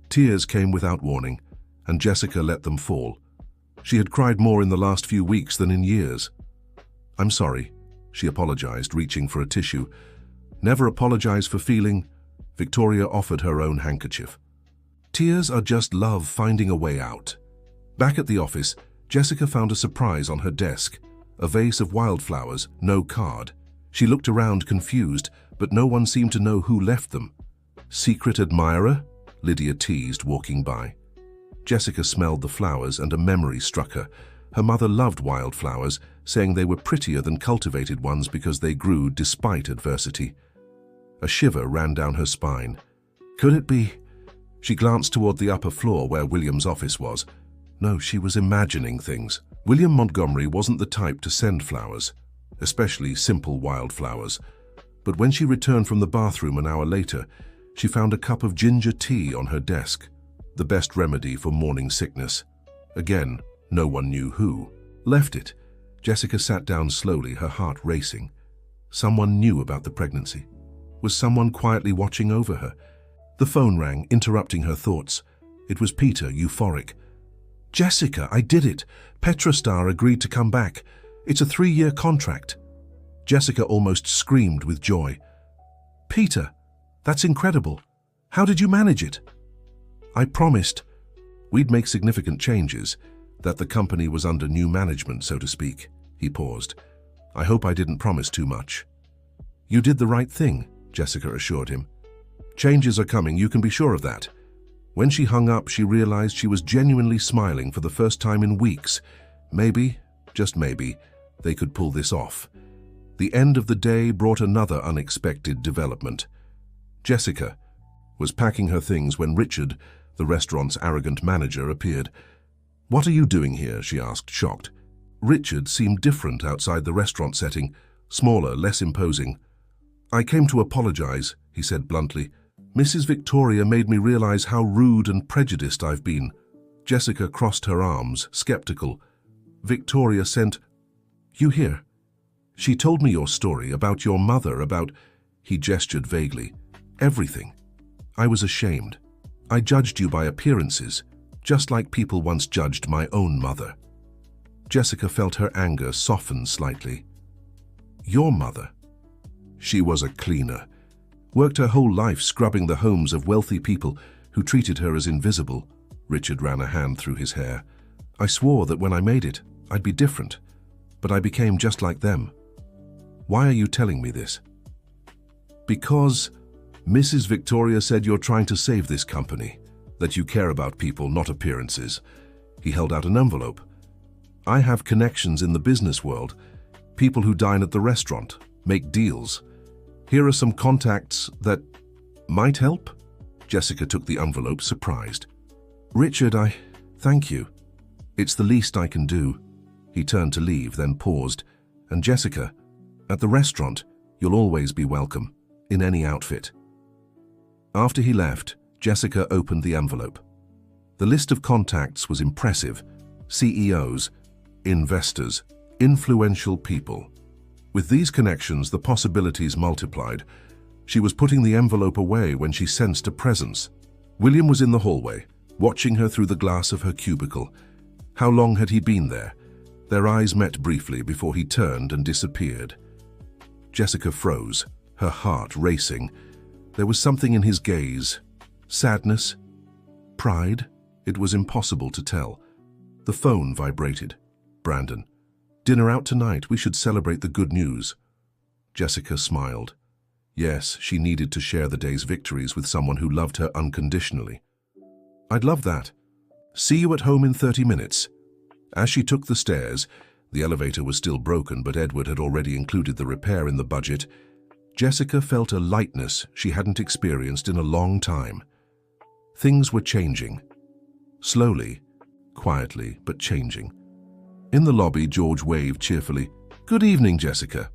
Tears came without warning, and Jessica let them fall. She had cried more in the last few weeks than in years. I'm sorry, she apologized, reaching for a tissue. Never apologize for feeling. Victoria offered her own handkerchief. Tears are just love finding a way out. Back at the office, Jessica found a surprise on her desk. A vase of wildflowers, no card. She looked around confused, but no one seemed to know who left them. Secret admirer? Lydia teased, walking by. Jessica smelled the flowers and a memory struck her. Her mother loved wildflowers, saying they were prettier than cultivated ones because they grew despite adversity. A shiver ran down her spine. Could it be? She glanced toward the upper floor where William's office was. No, she was imagining things. William Montgomery wasn't the type to send flowers, especially simple wildflowers. But when she returned from the bathroom an hour later, she found a cup of ginger tea on her desk, the best remedy for morning sickness. Again, no one knew who left it. Jessica sat down slowly, her heart racing. Someone knew about the pregnancy. Was someone quietly watching over her? The phone rang, interrupting her thoughts. It was Peter, euphoric. Jessica, I did it. Petrostar agreed to come back. It's a 3-year contract. Jessica almost screamed with joy. Peter, that's incredible. How did you manage it? I promised. We'd make significant changes, that the company was under new management, so to speak. He paused. I hope I didn't promise too much. You did the right thing, Jessica assured him. Changes are coming, you can be sure of that. When she hung up, she realized she was genuinely smiling for the first time in weeks. Maybe, just maybe, they could pull this off. The end of the day brought another unexpected development. Jessica was packing her things when Richard, the restaurant's arrogant manager, appeared. What are you doing here? She asked, shocked. Richard seemed different outside the restaurant setting, smaller, less imposing. I came to apologize, he said bluntly. Mrs. Victoria made me realize how rude and prejudiced I've been. Jessica crossed her arms, skeptical. Victoria sent... You here? She told me your story, about your mother, about... He gestured vaguely. Everything. I was ashamed. I judged you by appearances, just like people once judged my own mother. Jessica felt her anger soften slightly. Your mother? She was a cleaner. Worked her whole life scrubbing the homes of wealthy people who treated her as invisible. Richard ran a hand through his hair. I swore that when I made it, I'd be different, but I became just like them. Why are you telling me this? Because Mrs. Victoria said you're trying to save this company, that you care about people, not appearances. He held out an envelope. I have connections in the business world, people who dine at the restaurant, make deals. Here are some contacts that might help. Jessica took the envelope, surprised. Richard, thank you. It's the least I can do. He turned to leave, then paused. And Jessica, at the restaurant, you'll always be welcome, in any outfit. After he left, Jessica opened the envelope. The list of contacts was impressive. CEOs, investors, influential people. With these connections, the possibilities multiplied. She was putting the envelope away when she sensed a presence. William was in the hallway, watching her through the glass of her cubicle. How long had he been there? Their eyes met briefly before he turned and disappeared. Jessica froze, her heart racing. There was something in his gaze. Sadness? Pride? It was impossible to tell. The phone vibrated. Brandon. Dinner out tonight. We should celebrate the good news. Jessica smiled. Yes, she needed to share the day's victories with someone who loved her unconditionally. I'd love that. See you at home in 30 minutes. As she took the stairs, The elevator was still broken, but Edward had already included the repair in the budget. Jessica felt a lightness she hadn't experienced in a long time. Things were changing. Slowly, quietly, but changing. In the lobby, George waved cheerfully. "Good evening, Jessica.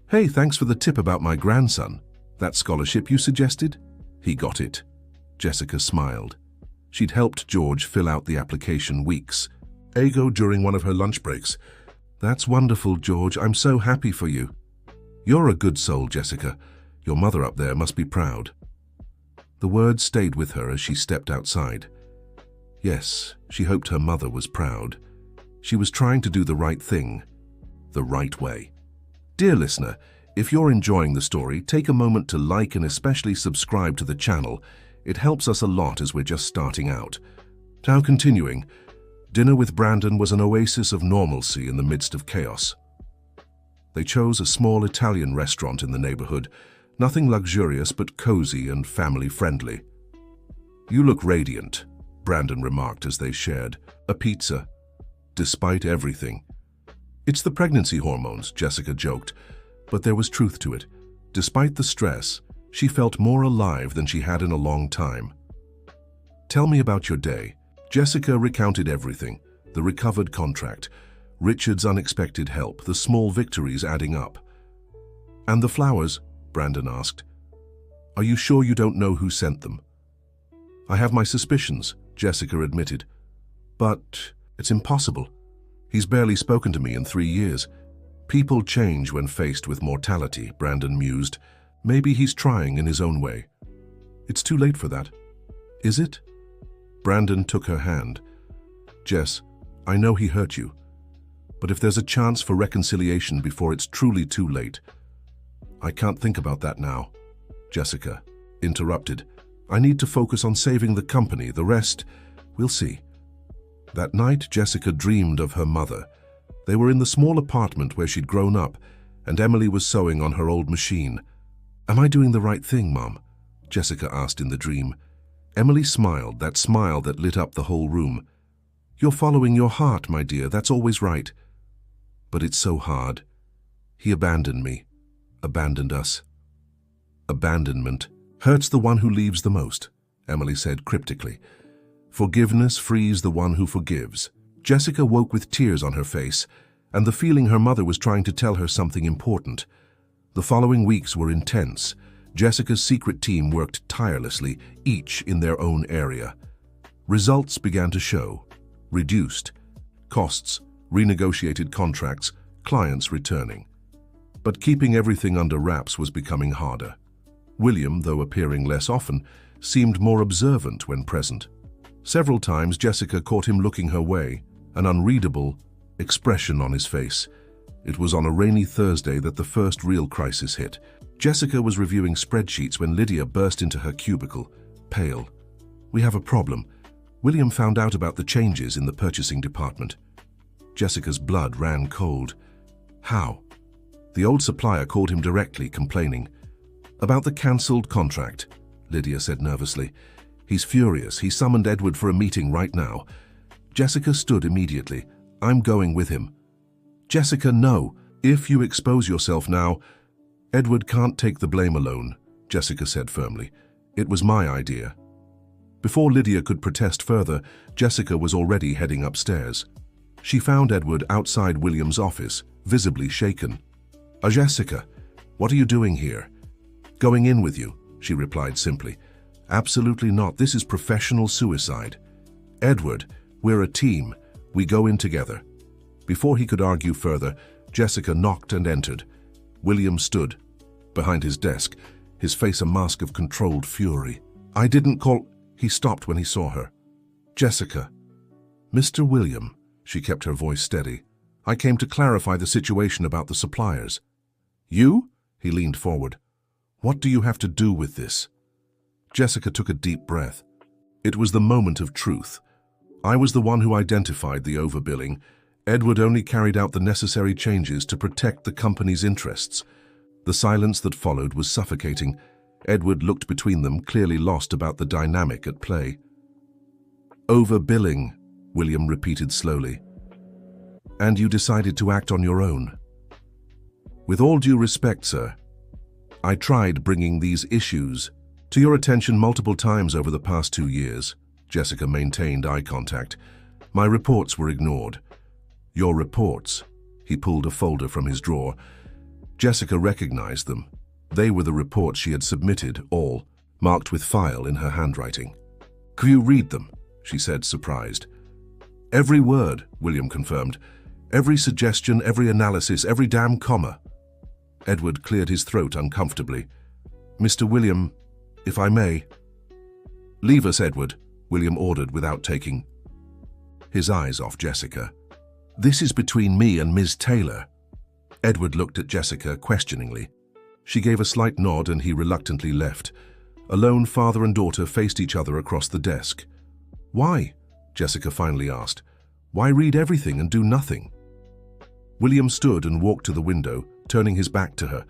Hey, thanks for the tip about my grandson. That scholarship you suggested?" "He got it." Jessica smiled. She'd helped George fill out the application weeks ago during one of her lunch breaks. "That's wonderful, George. I'm so happy for you. You're a good soul, Jessica. Your mother up there must be proud." The words stayed with her as she stepped outside. Yes, she hoped her mother was proud. She was trying to do the right thing, the right way. Dear listener, if you're enjoying the story, take a moment to like and especially subscribe to the channel. It helps us a lot as we're just starting out. Now continuing, dinner with Brandon was an oasis of normalcy in the midst of chaos. They chose a small Italian restaurant in the neighborhood, nothing luxurious but cozy and family-friendly. "You look radiant," Brandon remarked as they shared a pizza, despite everything. "It's the pregnancy hormones," Jessica joked, but there was truth to it. Despite the stress, she felt more alive than she had in a long time. "Tell me about your day." Jessica recounted everything: the recovered contract, Richard's unexpected help, the small victories adding up. "And the flowers?" Brandon asked. "Are you sure you don't know who sent them?" "I have my suspicions," Jessica admitted. "But it's impossible. He's barely spoken to me in 3 years." "People change when faced with mortality," Brandon mused. "Maybe he's trying in his own way." "It's too late for that." "Is it?" Brandon took her hand. "Jess, I know he hurt you, but if there's a chance for reconciliation before it's truly too late—" "I can't think about that now," Jessica interrupted. "I need to focus on saving the company. The rest, we'll see." That night, Jessica dreamed of her mother. They were in the small apartment where she'd grown up, and Emily was sewing on her old machine. "Am I doing the right thing, Mom?" Jessica asked in the dream. Emily smiled, that smile that lit up the whole room. "You're following your heart, my dear. That's always right." "But it's so hard. He abandoned me. Abandoned us." "Abandonment hurts the one who leaves the most," Emily said cryptically. "Forgiveness frees the one who forgives." Jessica woke with tears on her face, and the feeling her mother was trying to tell her something important. The following weeks were intense. Jessica's secret team worked tirelessly, each in their own area. Results began to show. Reduced costs, renegotiated contracts, clients returning. But keeping everything under wraps was becoming harder. William, though appearing less often, seemed more observant when present. Several times Jessica caught him looking her way, an unreadable expression on his face. It was on a rainy Thursday that the first real crisis hit. Jessica was reviewing spreadsheets when Lydia burst into her cubicle, pale. "We have a problem. William found out about the changes in the purchasing department." Jessica's blood ran cold. "How?" "The old supplier called him directly, complaining." "About the cancelled contract," Lydia said nervously. "He's furious. He summoned Edward for a meeting right now." Jessica stood immediately. "I'm going with him." "Jessica, no. If you expose yourself now—" "Edward can't take the blame alone," Jessica said firmly. "It was my idea." Before Lydia could protest further, Jessica was already heading upstairs. She found Edward outside William's office, visibly shaken. "Jessica, what are you doing here?" "Going in with you," she replied simply. "Absolutely not. This is professional suicide." "Edward, we're a team. We go in together." Before he could argue further, Jessica knocked and entered. William stood behind his desk, his face a mask of controlled fury. "I didn't call—" He stopped when he saw her. "Jessica." "Mr. William," she kept her voice steady. "I came to clarify the situation about the suppliers." "You?" He leaned forward. "What do you have to do with this?" Jessica took a deep breath. It was the moment of truth. "I was the one who identified the overbilling. Edward only carried out the necessary changes to protect the company's interests." The silence that followed was suffocating. Edward looked between them, clearly lost about the dynamic at play. "Overbilling," William repeated slowly. And you decided to act on your own. With all due respect, sir, I tried bringing these issues to your attention multiple times over the past 2 years. Jessica maintained eye contact. My reports were ignored. Your reports? He pulled a folder from his drawer. Jessica recognized them. They were the reports she had submitted, all marked with file in her handwriting. Could you read them? She said, surprised. Every word, William confirmed. Every suggestion, every analysis, every damn comma. Edward cleared his throat uncomfortably. Mr. William, if I may. Leave us, Edward, William ordered without taking his eyes off Jessica. This is between me and Ms. Taylor. Edward looked at Jessica questioningly. She gave a slight nod and he reluctantly left. Alone, father and daughter faced each other across the desk. Why? Jessica finally asked. Why read everything and do nothing? William stood and walked to the window, turning his back to her.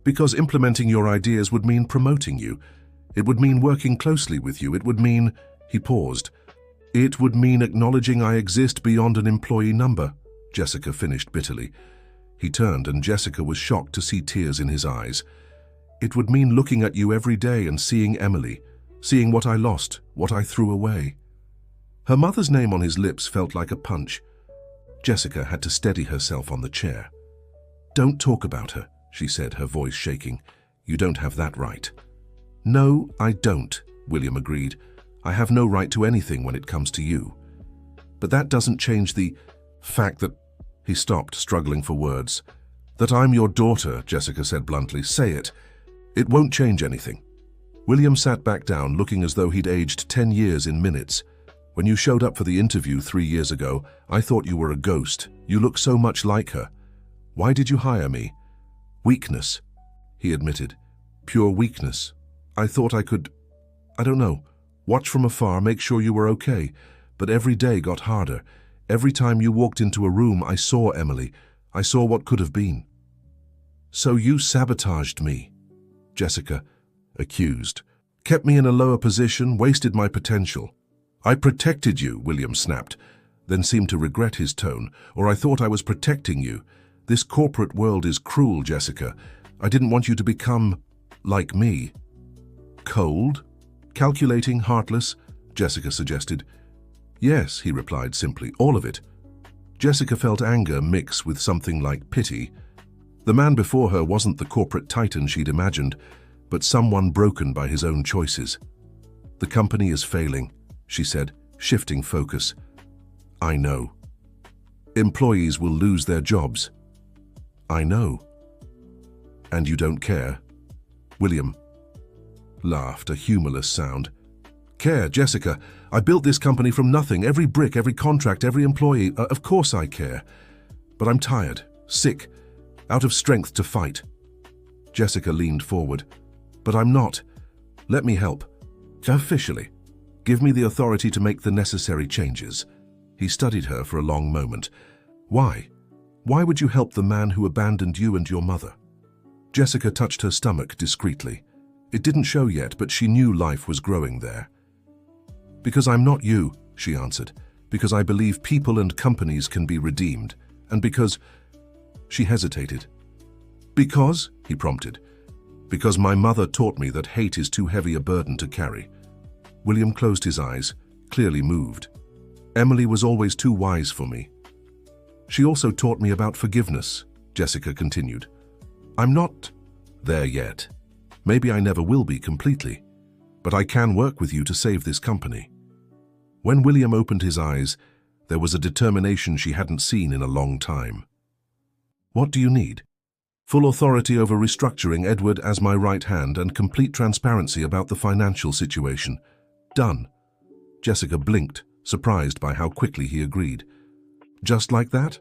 Because implementing your ideas would mean promoting you. It would mean working closely with you. It would mean... He paused. It would mean acknowledging I exist beyond an employee number, Jessica finished bitterly. He turned and Jessica was shocked to see tears in his eyes. It would mean looking at you every day and seeing Emily, seeing what I lost, what I threw away. Her mother's name on his lips felt like a punch. Jessica had to steady herself on the chair. Don't talk about her, she said, her voice shaking. You don't have that right. No, I don't, William agreed. I have no right to anything when it comes to you. But that doesn't change the fact that... He stopped, struggling for words. That I'm your daughter, Jessica said bluntly. Say it. It won't change anything. William sat back down, looking as though he'd aged 10 years in minutes. When you showed up for the interview 3 years ago, I thought you were a ghost. You look so much like her. Why did you hire me? Weakness, he admitted. Pure weakness. I thought I could, I don't know, watch from afar, make sure you were okay. But every day got harder. Every time you walked into a room, I saw Emily. I saw what could have been. So you sabotaged me, Jessica accused. Kept me in a lower position, wasted my potential. I protected you, William snapped, then seemed to regret his tone. Or I thought I was protecting you. This corporate world is cruel, Jessica. I didn't want you to become like me. Cold? Calculating, heartless? Jessica suggested. Yes, he replied simply, all of it. Jessica felt anger mix with something like pity. The man before her wasn't the corporate titan she'd imagined, but someone broken by his own choices. The company is failing, she said, shifting focus. I know. Employees will lose their jobs. I know. And you don't care? William laughed, a humorless sound. Care, Jessica. I built this company from nothing. Every brick, every contract, every employee. Of course I care. But I'm tired, sick, out of strength to fight. Jessica leaned forward. But I'm not. Let me help. Officially. Give me the authority to make the necessary changes. He studied her for a long moment. Why? Why would you help the man who abandoned you and your mother? Jessica touched her stomach discreetly. It didn't show yet, but she knew life was growing there. Because I'm not you, she answered. Because I believe people and companies can be redeemed. And because... She hesitated. Because, he prompted. Because my mother taught me that hate is too heavy a burden to carry. William closed his eyes, clearly moved. Emily was always too wise for me. She also taught me about forgiveness, Jessica continued. I'm not there yet. Maybe I never will be completely. But I can work with you to save this company. When William opened his eyes, there was a determination she hadn't seen in a long time. What do you need? Full authority over restructuring Edward as my right hand and complete transparency about the financial situation. Done. Jessica blinked, surprised by how quickly he agreed. Just like that?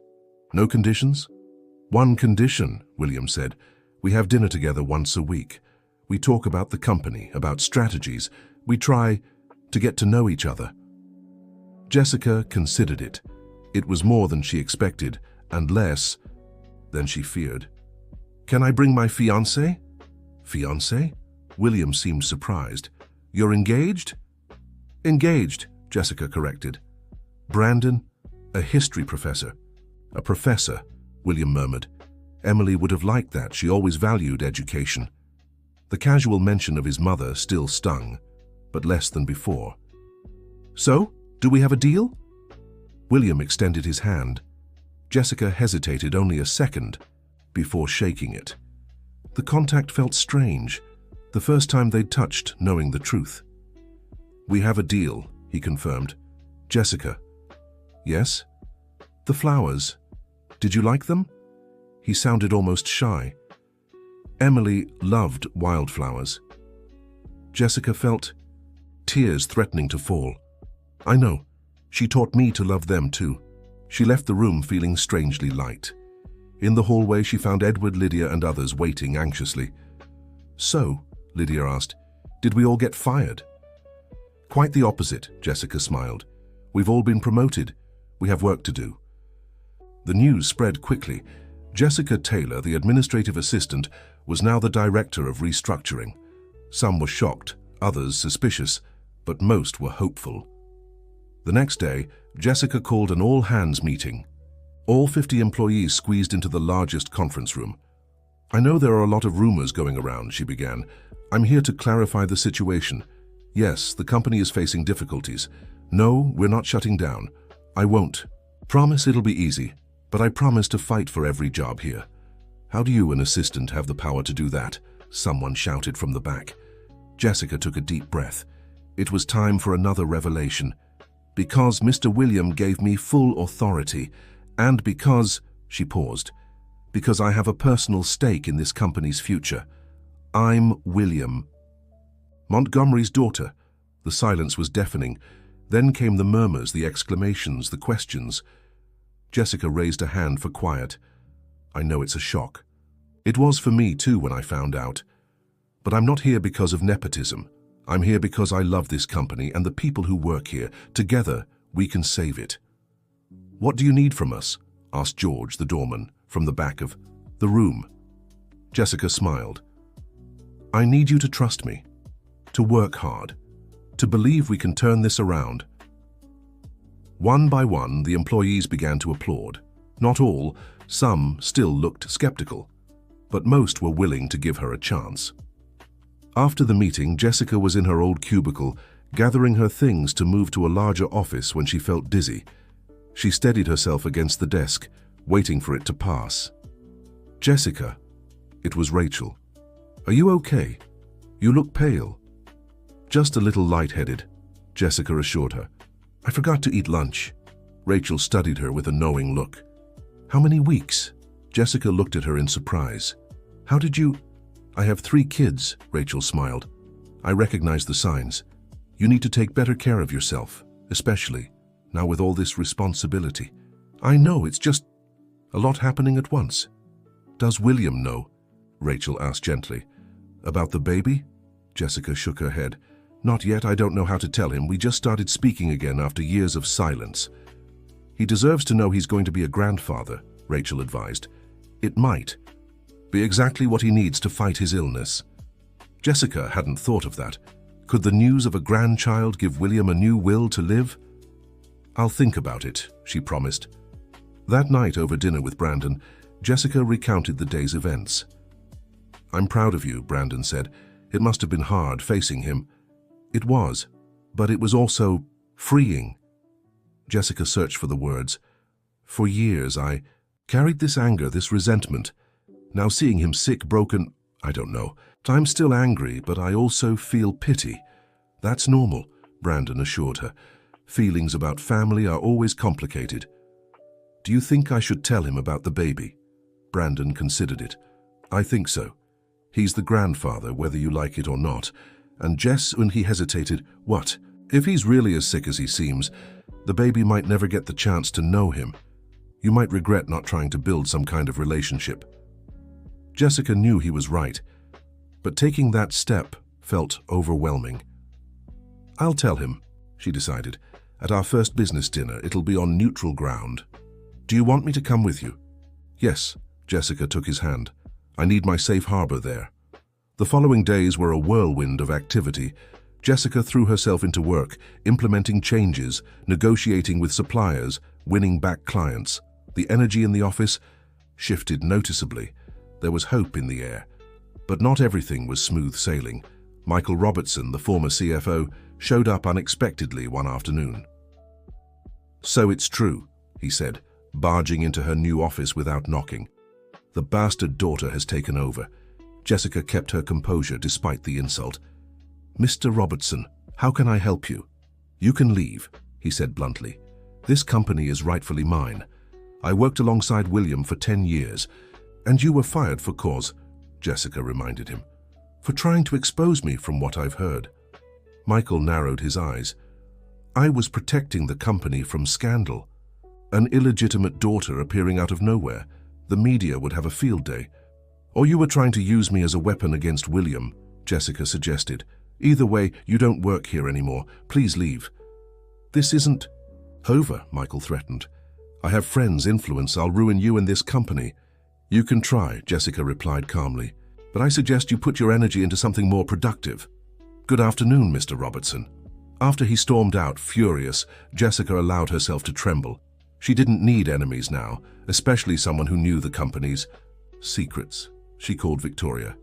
No conditions? One condition, William said. We have dinner together once a week. We talk about the company, about strategies. We try to get to know each other. Jessica considered it. It was more than she expected, and less than she feared. Can I bring my fiancé? Fiancé? William seemed surprised. You're engaged? Engaged, Jessica corrected. Brandon, a history professor. A professor, William murmured. Emily would have liked that. She always valued education. The casual mention of his mother still stung, but less than before. So, do we have a deal? William extended his hand. Jessica hesitated only a second before shaking it. The contact felt strange, the first time they'd touched, knowing the truth. We have a deal, he confirmed. Jessica. Yes? The flowers. Did you like them? He sounded almost shy. Emily loved wildflowers. Jessica felt tears threatening to fall. I know. She taught me to love them too. She left the room feeling strangely light. In the hallway, she found Edward, Lydia, and others waiting anxiously. So, Lydia asked, did we all get fired? Quite the opposite, Jessica smiled. We've all been promoted. We have work to do. The news spread quickly. Jessica Taylor, the administrative assistant, was now the director of restructuring. Some were shocked, others suspicious, but most were hopeful. The next day, Jessica called an all-hands meeting. All 50 employees squeezed into the largest conference room. I know there are a lot of rumors going around, she began. I'm here to clarify the situation. Yes, the company is facing difficulties. No, we're not shutting down. I won't. Promise it'll be easy, but I promise to fight for every job here. How do you, an assistant, have the power to do that? Someone shouted from the back. Jessica took a deep breath. It was time for another revelation. Because Mr. William gave me full authority, and because, she paused, because I have a personal stake in this company's future. I'm William. Montgomery's daughter. The silence was deafening. Then came the murmurs, the exclamations, the questions. Jessica raised a hand for quiet. I know it's a shock. It was for me too when I found out. But I'm not here because of nepotism. I'm here because I love this company and the people who work here. Together, we can save it. What do you need from us? Asked George, the doorman, from the back of the room. Jessica smiled. I need you to trust me, to work hard, to believe we can turn this around. One by one, the employees began to applaud. Not all, some still looked skeptical, but most were willing to give her a chance. After the meeting, Jessica was in her old cubicle, gathering her things to move to a larger office when she felt dizzy. She steadied herself against the desk, waiting for it to pass. Jessica. It was Rachel. Are you okay? You look pale. Just a little lightheaded, Jessica assured her. I forgot to eat lunch. Rachel studied her with a knowing look. How many weeks? Jessica looked at her in surprise. How did you... I have 3 kids, Rachel smiled. I recognize the signs. You need to take better care of yourself, especially now with all this responsibility. I know, it's just a lot happening at once. Does William know? Rachel asked gently. About the baby? Jessica shook her head. Not yet, I don't know how to tell him. We just started speaking again after years of silence. He deserves to know he's going to be a grandfather, Rachel advised. It might be exactly what he needs to fight his illness. Jessica hadn't thought of that. Could the news of a grandchild give William a new will to live? I'll think about it, she promised. That night over dinner with Brandon, Jessica recounted the day's events. I'm proud of you, Brandon said. It must have been hard facing him. It was, but it was also freeing. Jessica searched for the words. For years I carried this anger, this resentment. Now seeing him sick, broken, I don't know. I'm still angry, but I also feel pity. That's normal, Brandon assured her. Feelings about family are always complicated. Do you think I should tell him about the baby? Brandon considered it. I think so. He's the grandfather, whether you like it or not. And Jess, when he hesitated, what? If he's really as sick as he seems, the baby might never get the chance to know him. You might regret not trying to build some kind of relationship. Jessica knew he was right, but taking that step felt overwhelming. I'll tell him, she decided. At our first business dinner, it'll be on neutral ground. Do you want me to come with you? Yes, Jessica took his hand. I need my safe harbor there. The following days were a whirlwind of activity. Jessica threw herself into work, implementing changes, negotiating with suppliers, winning back clients. The energy in the office shifted noticeably. There was hope in the air. But not everything was smooth sailing. Michael Robertson, the former CFO, showed up unexpectedly one afternoon. "So it's true," he said, barging into her new office without knocking. "The bastard daughter has taken over." Jessica kept her composure despite the insult. "Mr. Robertson, how can I help you?" "You can leave," he said bluntly. "This company is rightfully mine. I worked alongside William for 10 years, and you were fired for cause," Jessica reminded him. "For trying to expose me from what I've heard." Michael narrowed his eyes. "I was protecting the company from scandal. An illegitimate daughter appearing out of nowhere. The media would have a field day. Or you were trying to use me as a weapon against William," Jessica suggested. "Either way, you don't work here anymore. Please leave." "This isn't over," Michael threatened. "I have friends, influence. I'll ruin you and this company." "You can try," Jessica replied calmly. "But I suggest you put your energy into something more productive." "Good afternoon, Mr. Robertson." After he stormed out, furious, Jessica allowed herself to tremble. She didn't need enemies now, especially someone who knew the company's secrets. She called Victoria.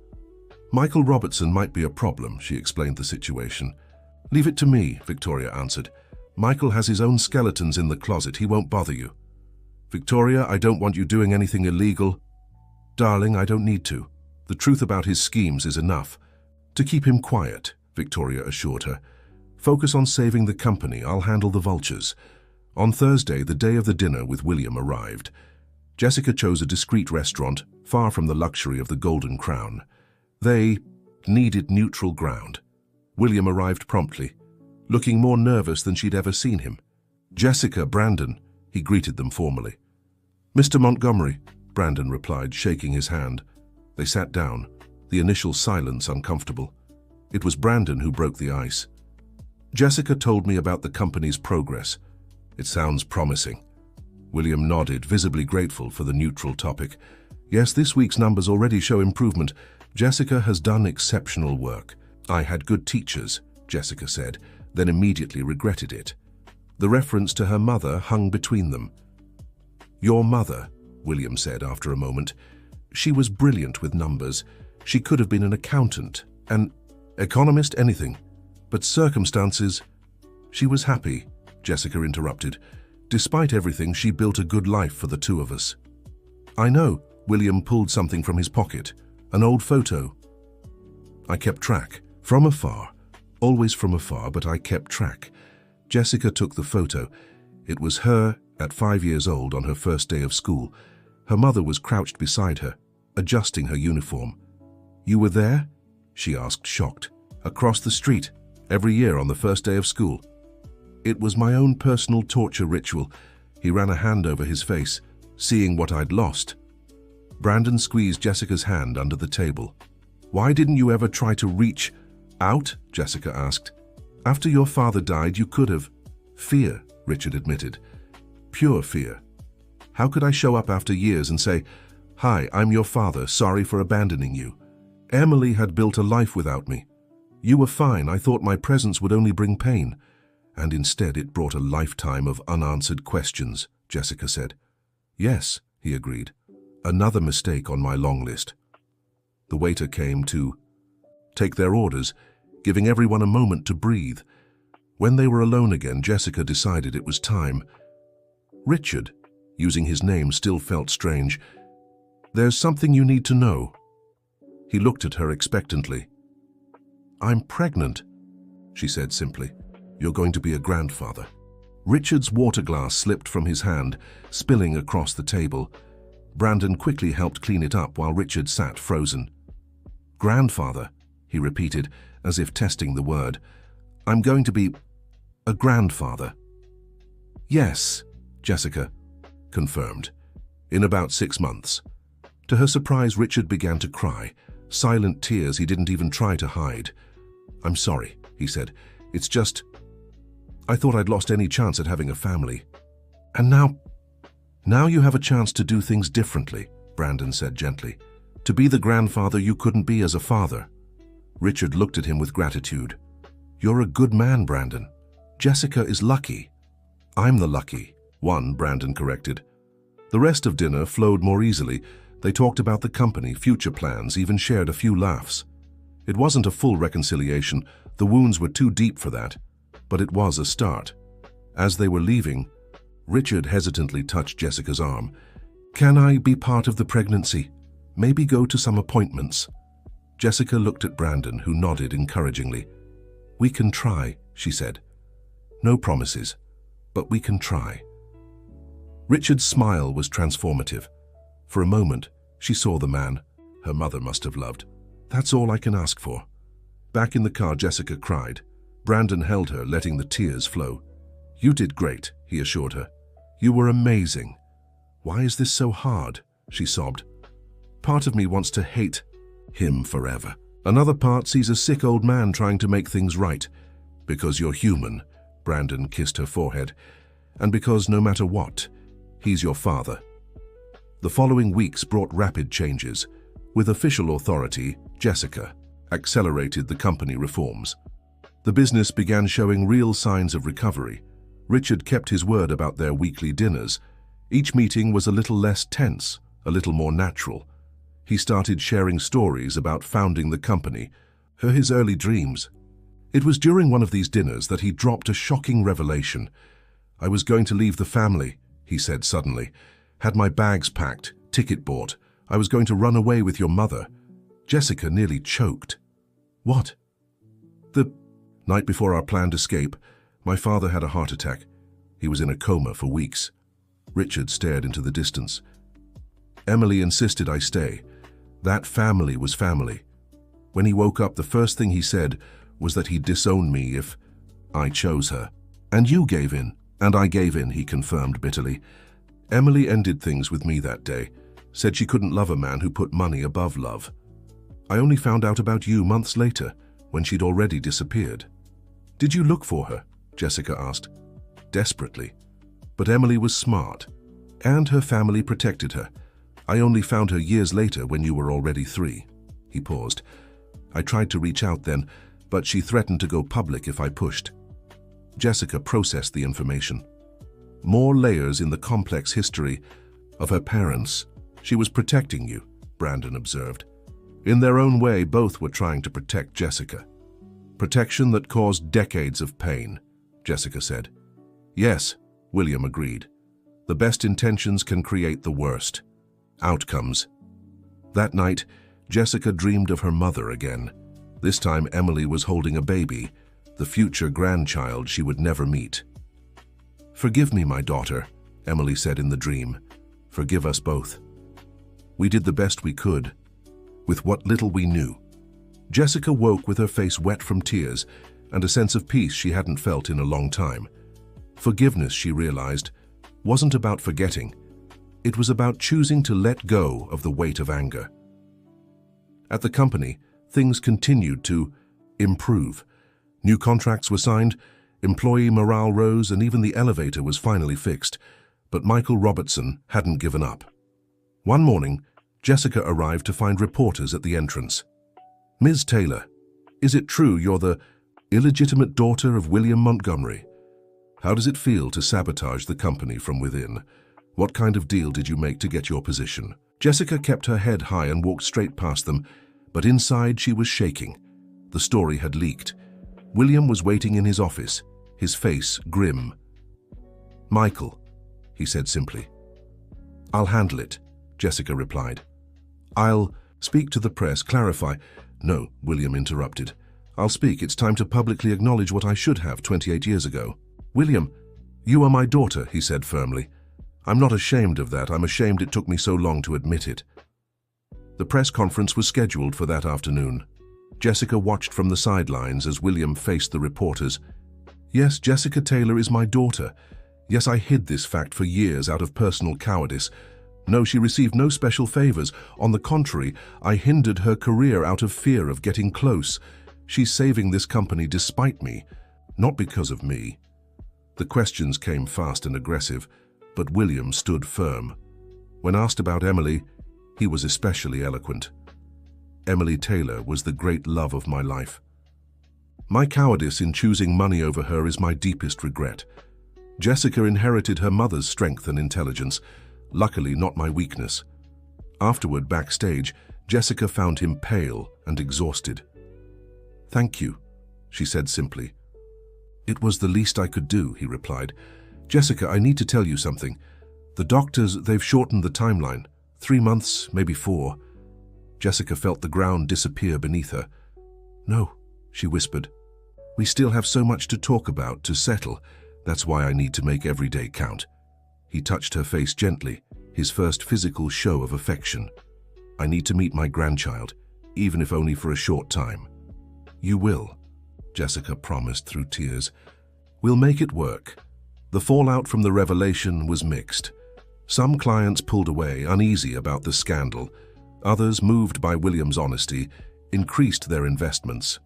"Michael Robertson might be a problem," she explained the situation. "Leave it to me," Victoria answered. "Michael has his own skeletons in the closet. He won't bother you." "Victoria, I don't want you doing anything illegal." "Darling, I don't need to. The truth about his schemes is enough." "To keep him quiet," Victoria assured her. "Focus on saving the company. I'll handle the vultures." On Thursday, the day of the dinner with William arrived. Jessica chose a discreet restaurant, far from the luxury of the Golden Crown. They needed neutral ground. William arrived promptly, looking more nervous than she'd ever seen him. "Jessica, Brandon," he greeted them formally. "Mr. Montgomery," Brandon replied, shaking his hand. They sat down, the initial silence uncomfortable. It was Brandon who broke the ice. "Jessica told me about the company's progress. It sounds promising." William nodded, visibly grateful for the neutral topic. "Yes, this week's numbers already show improvement. Jessica has done exceptional work." "I had good teachers," Jessica said, then immediately regretted it. The reference to her mother hung between them. "Your mother," William said after a moment. "She was brilliant with numbers. She could have been an accountant, an economist, anything. But circumstances—" "She was happy," Jessica interrupted. "Despite everything, she built a good life for the two of us." "I know." William pulled something from his pocket. "An old photo." "I kept track. From afar. Always from afar, but I kept track." Jessica took the photo. It was her at 5 years old on her first day of school. Her mother was crouched beside her, adjusting her uniform. "You were there?" she asked, shocked. "Across the street, every year on the first day of school." "It was my own personal torture ritual." He ran a hand over his face, seeing what I'd lost. Brandon squeezed Jessica's hand under the table. "Why didn't you ever try to reach out?" Jessica asked. "After your father died, you could have." "Fear," Richard admitted. "Pure fear. How could I show up after years and say, 'Hi, I'm your father, sorry for abandoning you'? Emily had built a life without me. You were fine. I thought my presence would only bring pain. And instead it brought a lifetime of unanswered questions," Jessica said. "Yes," he agreed. "Another mistake on my long list." The waiter came to take their orders, giving everyone a moment to breathe. When they were alone again, Jessica decided it was time. "Richard," using his name still felt strange, "there's something you need to know." He looked at her expectantly. "I'm pregnant," she said simply. "You're going to be a grandfather." Richard's water glass slipped from his hand, spilling across the table. Brandon quickly helped clean it up while Richard sat frozen. "Grandfather," he repeated, as if testing the word. "I'm going to be a grandfather." "Yes," Jessica confirmed. "In about 6 months." To her surprise, Richard began to cry, silent tears he didn't even try to hide. "I'm sorry," he said. "It's just, I thought I'd lost any chance at having a family. And now you have a chance to do things differently," Brandon said gently. "To be the grandfather you couldn't be as a father." Richard looked at him with gratitude. "You're a good man, Brandon. Jessica is lucky." "I'm the lucky one," Brandon corrected. The rest of dinner flowed more easily. They talked about the company, future plans, even shared a few laughs. It wasn't a full reconciliation. The wounds were too deep for that. But it was a start. As they were leaving, Richard hesitantly touched Jessica's arm. "Can I be part of the pregnancy? Maybe go to some appointments?" Jessica looked at Brandon, who nodded encouragingly. "We can try," she said. "No promises, but we can try." Richard's smile was transformative. For a moment, she saw the man her mother must have loved. "That's all I can ask for." Back in the car, Jessica cried. Brandon held her, letting the tears flow. "You did great," he assured her. "You were amazing." "Why is this so hard?" she sobbed. "Part of me wants to hate him forever. Another part sees a sick old man trying to make things right. Because you're human," Brandon kissed her forehead, "and because no matter what, he's your father." The following weeks brought rapid changes. With official authority, Jessica accelerated the company reforms. The business began showing real signs of recovery. Richard kept his word about their weekly dinners. Each meeting was a little less tense, a little more natural. He started sharing stories about founding the company, his early dreams. It was during one of these dinners that he dropped a shocking revelation. "I was going to leave the family," he said suddenly. "Had my bags packed, ticket bought. I was going to run away with your mother." Jessica nearly choked. "What?" "The night before our planned escape, my father had a heart attack. He was in a coma for weeks." Richard stared into the distance. "Emily insisted I stay. That family was family. When he woke up, the first thing he said was that he'd disown me if I chose her. And you gave in." "And I gave in," he confirmed bitterly. "Emily ended things with me that day, said she couldn't love a man who put money above love. I only found out about you months later, when she'd already disappeared." "Did you look for her?" Jessica asked. "Desperately. But Emily was smart, and her family protected her. I only found her years later when you were already 3. He paused. "I tried to reach out then, but she threatened to go public if I pushed." Jessica processed the information. More layers in the complex history of her parents. "She was protecting you," Brandon observed. In their own way, both were trying to protect Jessica. "Protection that caused decades of pain," Jessica said. "Yes," William agreed. "The best intentions can create the worst outcomes." That night, Jessica dreamed of her mother again. This time, Emily was holding a baby, the future grandchild she would never meet. "Forgive me, my daughter," Emily said in the dream. "Forgive us both. We did the best we could, with what little we knew." Jessica woke with her face wet from tears and a sense of peace she hadn't felt in a long time. Forgiveness, she realized, wasn't about forgetting. It was about choosing to let go of the weight of anger. At the company, things continued to improve. New contracts were signed, employee morale rose, and even the elevator was finally fixed. But Michael Robertson hadn't given up. One morning, Jessica arrived to find reporters at the entrance. "Ms. Taylor, is it true you're the illegitimate daughter of William Montgomery? How does it feel to sabotage the company from within? What kind of deal did you make to get your position?" Jessica kept her head high and walked straight past them, but inside she was shaking. The story had leaked. William was waiting in his office, his face grim. "Michael," he said simply. "I'll handle it," Jessica replied. "I'll speak to the press, clarify." "No," William interrupted. "I'll speak. It's time to publicly acknowledge what I should have 28 years ago." "William, you are my daughter," he said firmly. "I'm not ashamed of that. I'm ashamed it took me so long to admit it." The press conference was scheduled for that afternoon. Jessica watched from the sidelines as William faced the reporters. "Yes, Jessica Taylor is my daughter. Yes, I hid this fact for years out of personal cowardice. No, she received no special favors. On the contrary, I hindered her career out of fear of getting close. She's saving this company despite me, not because of me." The questions came fast and aggressive, but William stood firm. When asked about Emily, he was especially eloquent. "Emily Taylor was the great love of my life. My cowardice in choosing money over her is my deepest regret. Jessica inherited her mother's strength and intelligence. luckily not my weakness. Afterward, backstage, Jessica found him pale and exhausted. "Thank you," she said simply. "It was the least I could do," he replied. "Jessica, I need to tell you something. The doctors, they've shortened the timeline. 3 months, maybe 4. Jessica felt the ground disappear beneath her. "No," she whispered. "We still have so much to talk about, to settle. That's why I need to make every day count." He touched her face gently, his first physical show of affection. "I need to meet my grandchild, even if only for a short time." "You will," Jessica promised through tears. "We'll make it work." The fallout from the revelation was mixed. Some clients pulled away, uneasy about the scandal. Others, moved by William's honesty, increased their investments.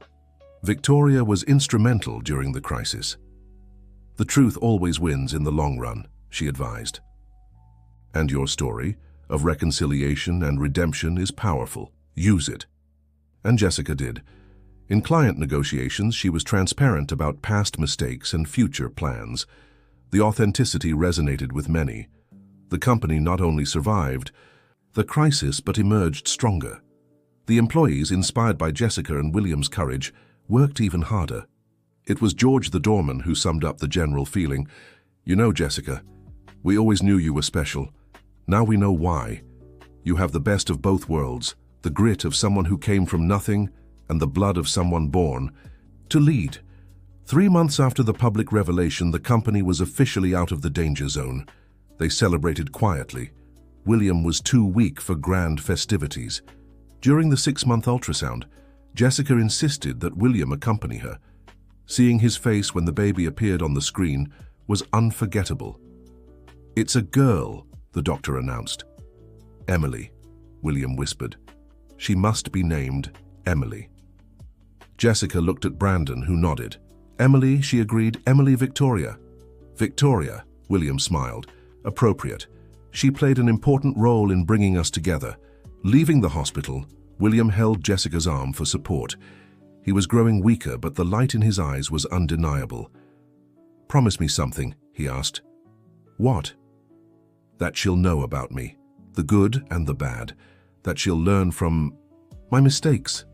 Victoria was instrumental during the crisis. "The truth always wins in the long run," she advised. "And your story of reconciliation and redemption is powerful. Use it." And Jessica did. In client negotiations, she was transparent about past mistakes and future plans. The authenticity resonated with many. The company not only survived the crisis but emerged stronger. The employees, inspired by Jessica and William's courage, worked even harder. It was George the doorman who summed up the general feeling. "You know, Jessica, we always knew you were special. Now we know why. You have the best of both worlds, the grit of someone who came from nothing and the blood of someone born to lead." 3 months after the public revelation, the company was officially out of the danger zone. They celebrated quietly. William was too weak for grand festivities. During the 6-month ultrasound, Jessica insisted that William accompany her. Seeing his face when the baby appeared on the screen was unforgettable. "It's a girl," the doctor announced. "Emily," William whispered. "She must be named Emily." Jessica looked at Brandon, who nodded. "Emily," she agreed. "Emily Victoria." "Victoria," William smiled. "Appropriate. She played an important role in bringing us together." Leaving the hospital, William held Jessica's arm for support. He was growing weaker, but the light in his eyes was undeniable. "Promise me something," he asked. "What?" "That she'll know about me, the good and the bad. That she'll learn from my mistakes."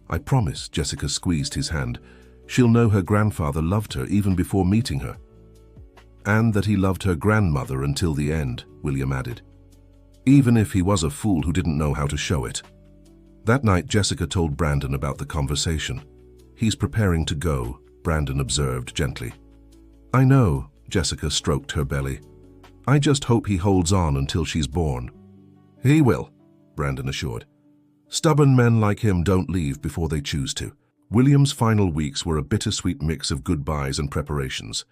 "I promise," Jessica squeezed his hand. "She'll know her grandfather loved her even before meeting her." "And that he loved her grandmother until the end," William added. "Even if he was a fool who didn't know how to show it." That night, Jessica told Brandon about the conversation. "He's preparing to go," Brandon observed gently. "I know," Jessica stroked her belly. "I just hope he holds on until she's born." "He will," Brandon assured. "Stubborn men like him don't leave before they choose to." William's final weeks were a bittersweet mix of goodbyes and preparations.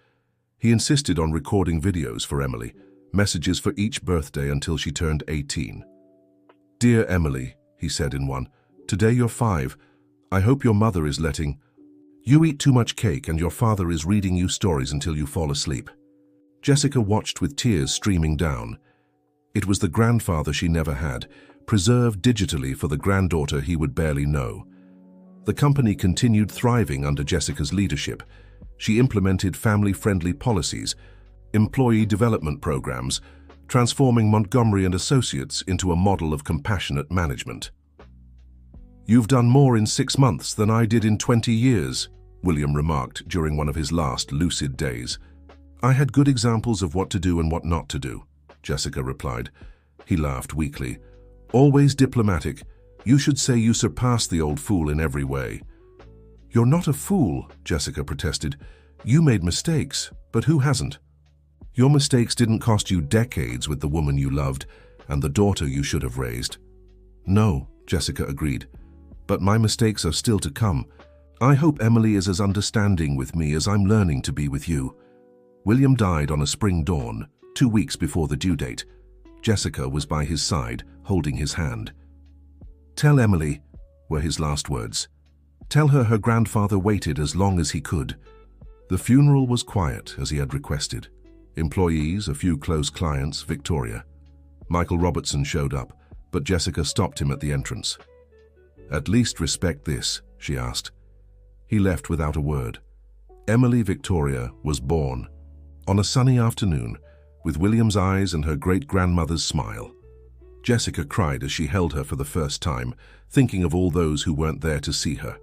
He insisted on recording videos for Emily, messages for each birthday until she turned 18. "Dear Emily," he said in one, "today you're 5. I hope your mother is letting you eat too much cake and your father is reading you stories until you fall asleep." Jessica watched with tears streaming down. It was the grandfather she never had, preserved digitally for the granddaughter he would barely know. The company continued thriving under Jessica's leadership. She implemented family-friendly policies, employee development programs, transforming Montgomery and Associates into a model of compassionate management. "You've done more in 6 months than I did in 20 years, William remarked during one of his last lucid days. "I had good examples of what to do and what not to do," Jessica replied. He laughed weakly. "Always diplomatic. You should say you surpassed the old fool in every way." "You're not a fool," Jessica protested. "You made mistakes, but who hasn't? Your mistakes didn't cost you decades with the woman you loved and the daughter you should have raised." "No," Jessica agreed, "but my mistakes are still to come. I hope Emily is as understanding with me as I'm learning to be with you." William died on a spring dawn, 2 weeks before the due date. Jessica was by his side, holding his hand. "Tell Emily," were his last words. "Tell her her grandfather waited as long as he could." The funeral was quiet, as he had requested. Employees, a few close clients, Victoria. Michael Robertson showed up, but Jessica stopped him at the entrance. "At least respect this," she asked. He left without a word. Emily Victoria was born. On a sunny afternoon, with William's eyes and her great-grandmother's smile. Jessica cried as she held her for the first time, thinking of all those who weren't there to see her.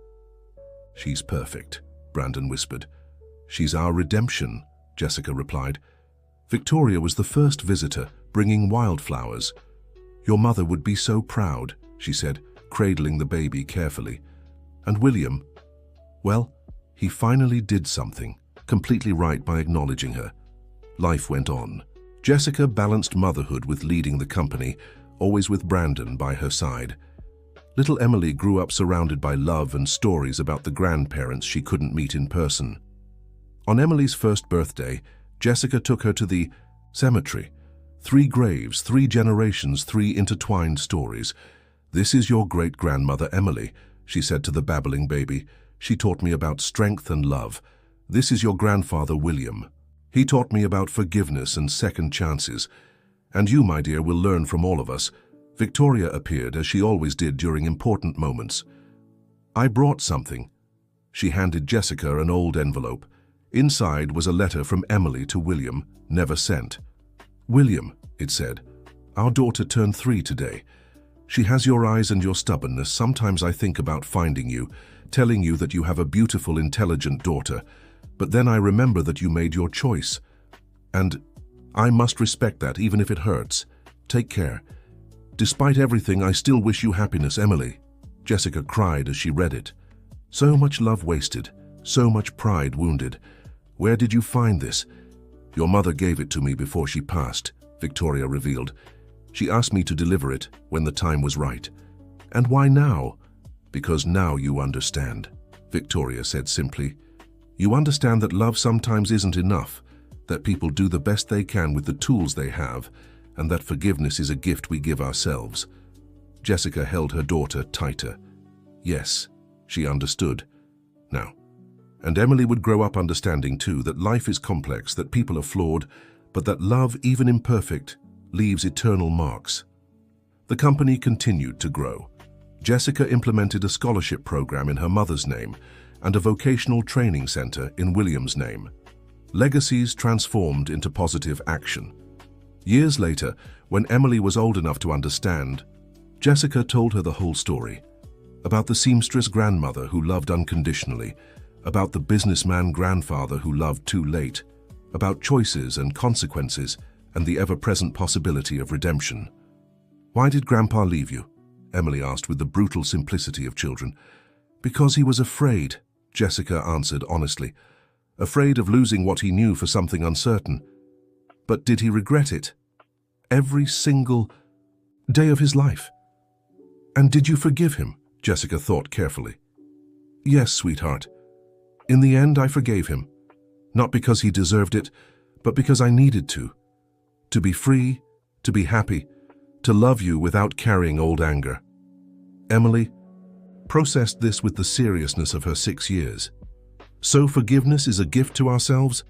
"She's perfect," Brandon whispered. "She's our redemption," Jessica replied. "Victoria was the first visitor, bringing wildflowers. Your mother would be so proud," she said, cradling the baby carefully. "And William, well, he finally did something, completely right by acknowledging her." Life went on. Jessica balanced motherhood with leading the company, always with Brandon by her side. Little Emily grew up surrounded by love and stories about the grandparents she couldn't meet in person. On Emily's first birthday, Jessica took her to the cemetery. 3 graves, 3 generations, 3 intertwined stories. "This is your great-grandmother Emily," she said to the babbling baby. "She taught me about strength and love. This is your grandfather William. He taught me about forgiveness and second chances. And you, my dear, will learn from all of us." Victoria appeared, as she always did during important moments. "I brought something." She handed Jessica an old envelope. Inside was a letter from Emily to William, never sent. "William," it said, "our daughter turned 3 today. She has your eyes and your stubbornness. Sometimes I think about finding you, telling you that you have a beautiful, intelligent daughter. But then I remember that you made your choice. And I must respect that, even if it hurts. Take care. Despite everything, I still wish you happiness, Emily." Jessica cried as she read it. "So much love wasted, so much pride wounded. Where did you find this?" "Your mother gave it to me before she passed," Victoria revealed. "She asked me to deliver it when the time was right." "And why now?" "Because now you understand," Victoria said simply. "You understand that love sometimes isn't enough, that people do the best they can with the tools they have, and that forgiveness is a gift we give ourselves." Jessica held her daughter tighter. Yes, she understood. Now, and Emily would grow up understanding too that life is complex, that people are flawed, but that love, even imperfect, leaves eternal marks. The company continued to grow. Jessica implemented a scholarship program in her mother's name and a vocational training center in William's name. Legacies transformed into positive action. Years later, when Emily was old enough to understand, Jessica told her the whole story. About the seamstress grandmother who loved unconditionally, about the businessman grandfather who loved too late, about choices and consequences and the ever-present possibility of redemption. "Why did Grandpa leave you?" Emily asked with the brutal simplicity of children. "Because he was afraid," Jessica answered honestly. "Afraid of losing what he knew for something uncertain. But did he regret it? Every single day of his life. And did you forgive him?" Jessica thought carefully. "Yes, sweetheart. In the end, I forgave him. Not because he deserved it, but because I needed to. To be free, to be happy, to love you without carrying old anger." Emily processed this with the seriousness of her 6 years. "So forgiveness is a gift to ourselves?"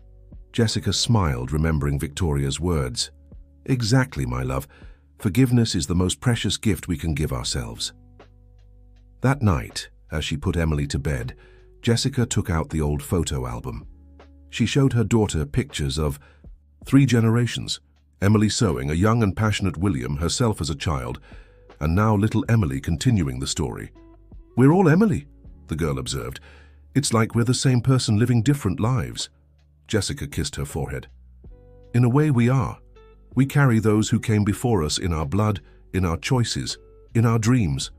Jessica smiled, remembering Victoria's words. "Exactly, my love. Forgiveness is the most precious gift we can give ourselves." That night, as she put Emily to bed, Jessica took out the old photo album. She showed her daughter pictures of 3 generations, Emily sewing, a young and passionate William, herself as a child, and now little Emily continuing the story. "We're all Emily," the girl observed. "It's like we're the same person living different lives." Jessica kissed her forehead. "In a way we are. We carry those who came before us in our blood, in our choices, in our dreams.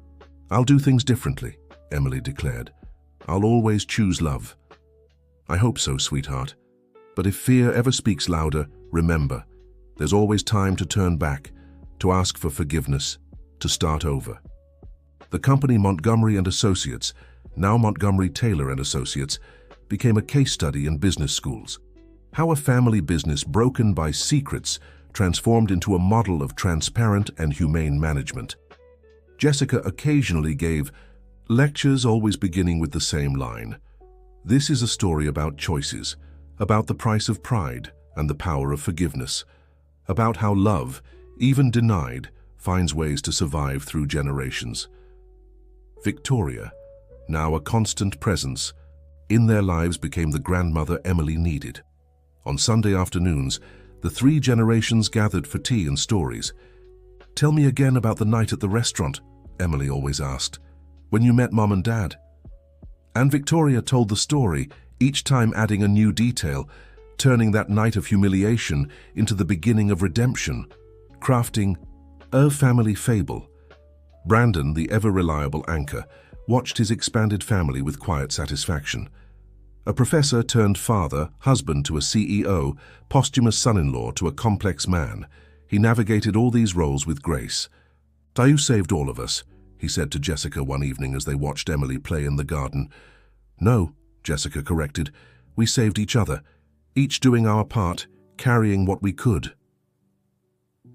I'll do things differently," Emily declared. "I'll always choose love." "I hope so, sweetheart. But if fear ever speaks louder, remember, there's always time to turn back, to ask for forgiveness, to start over." The company Montgomery and Associates, now Montgomery Taylor and Associates, became a case study in business schools. How a family business broken by secrets transformed into a model of transparent and humane management. Jessica occasionally gave lectures, always beginning with the same line. "This is a story about choices, about the price of pride and the power of forgiveness, about how love, even denied, finds ways to survive through generations." Victoria, now a constant presence, in their lives became the grandmother Emily needed. On Sunday afternoons, The three generations gathered for tea and stories. "Tell me again about the night at the restaurant," Emily always asked, "when you met Mom and Dad." And Victoria told the story, each time adding a new detail, turning that night of humiliation into the beginning of redemption, crafting a family fable. Brandon, the ever-reliable anchor, watched his expanded family with quiet satisfaction. A professor turned father, husband to a CEO, posthumous son-in-law to a complex man, he navigated all these roles with grace. "You saved all of us," he said to Jessica one evening as they watched Emily play in the garden. "No," Jessica corrected, "we saved each other, each doing our part, carrying what we could."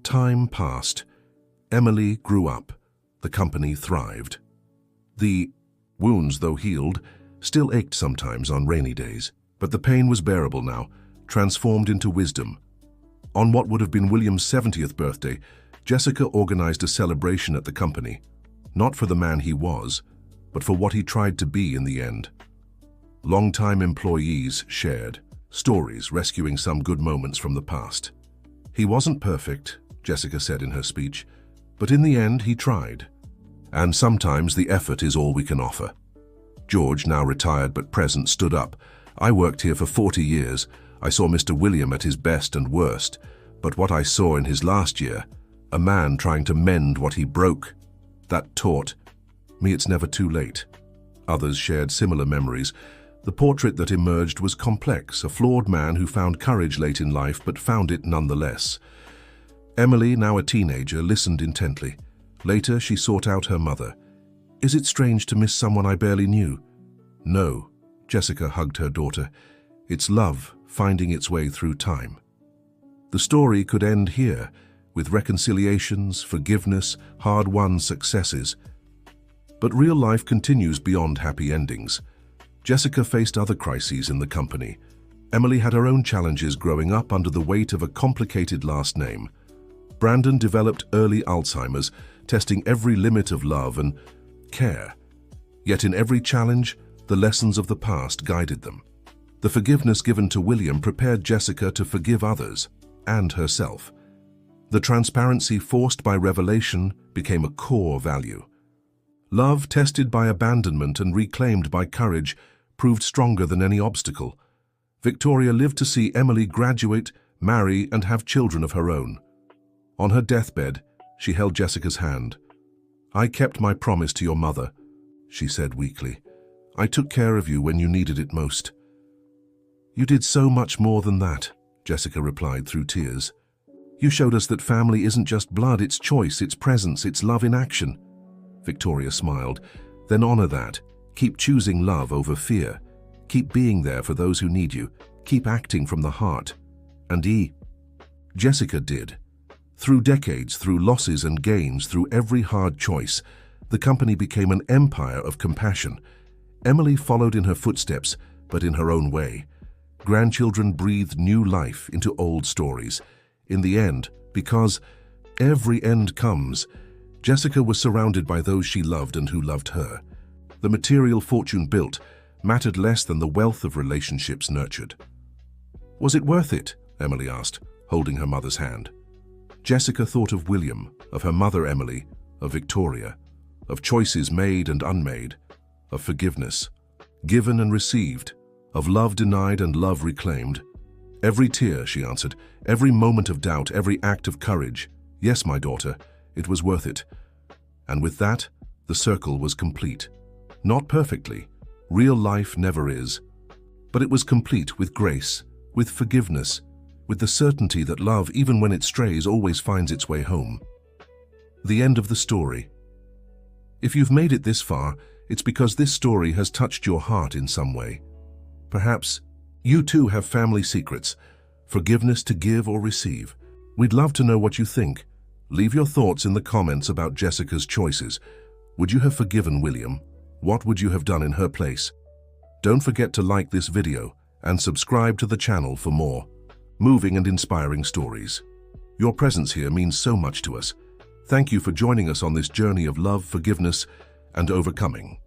Time passed. Emily grew up. The company thrived. The wounds, though healed, still ached sometimes on rainy days, but the pain was bearable now, transformed into wisdom. On what would have been William's 70th birthday, Jessica organized a celebration at the company, not for the man he was, but for what he tried to be in the end. Long-time employees shared stories, rescuing some good moments from the past. "He wasn't perfect," Jessica said in her speech, "but in the end he tried. And sometimes the effort is all we can offer." George, now retired but present, stood up. "I worked here for 40 years. I saw Mr. William at his best and worst, but what I saw in his last year, a man trying to mend what he broke, that taught me it's never too late." Others shared similar memories. The portrait that emerged was complex, a flawed man who found courage late in life but found it nonetheless. Emily, now a teenager, listened intently. Later, she sought out her mother. "Is it strange to miss someone I barely knew?" "No," Jessica hugged her daughter. "It's love finding its way through time." The story could end here, with reconciliations, forgiveness, hard-won successes. But real life continues beyond happy endings. Jessica faced other crises in the company. Emily had her own challenges growing up under the weight of a complicated last name. Brandon developed early Alzheimer's, testing every limit of love and care. Yet in every challenge, the lessons of the past guided them. The forgiveness given to William prepared Jessica to forgive others and herself. The transparency forced by revelation became a core value. Love tested by abandonment and reclaimed by courage proved stronger than any obstacle. Victoria lived to see Emily graduate, marry, and have children of her own. On her deathbed, she held Jessica's hand. "I kept my promise to your mother," she said weakly. "I took care of you when you needed it most." "You did so much more than that," Jessica replied through tears. "You showed us that family isn't just blood, it's choice, it's presence, it's love in action." Victoria smiled. "Then honor that. Keep choosing love over fear. Keep being there for those who need you. Keep acting from the heart." And Jessica did. Through decades, through losses and gains, through every hard choice, the company became an empire of compassion. Emily followed in her footsteps, but in her own way. Grandchildren breathed new life into old stories. In the end, because every end comes, Jessica was surrounded by those she loved and who loved her. The material fortune built mattered less than the wealth of relationships nurtured. "Was it worth it?" Emily asked, holding her mother's hand. Jessica thought of William, of her mother Emily, of Victoria, of choices made and unmade, of forgiveness, given and received, of love denied and love reclaimed. "Every tear," she answered, "every moment of doubt, every act of courage. Yes, my daughter, it was worth it." And with that, the circle was complete. Not perfectly. Real life never is. But it was complete with grace, with forgiveness, with the certainty that love, even when it strays, always finds its way home. The end of the story. If you've made it this far, it's because this story has touched your heart in some way. Perhaps you too have family secrets, forgiveness to give or receive. We'd love to know what you think. Leave your thoughts in the comments about Jessica's choices. Would you have forgiven William? What would you have done in her place? Don't forget to like this video and subscribe to the channel for more moving and inspiring stories. Your presence here means so much to us. Thank you for joining us on this journey of love, forgiveness, and overcoming.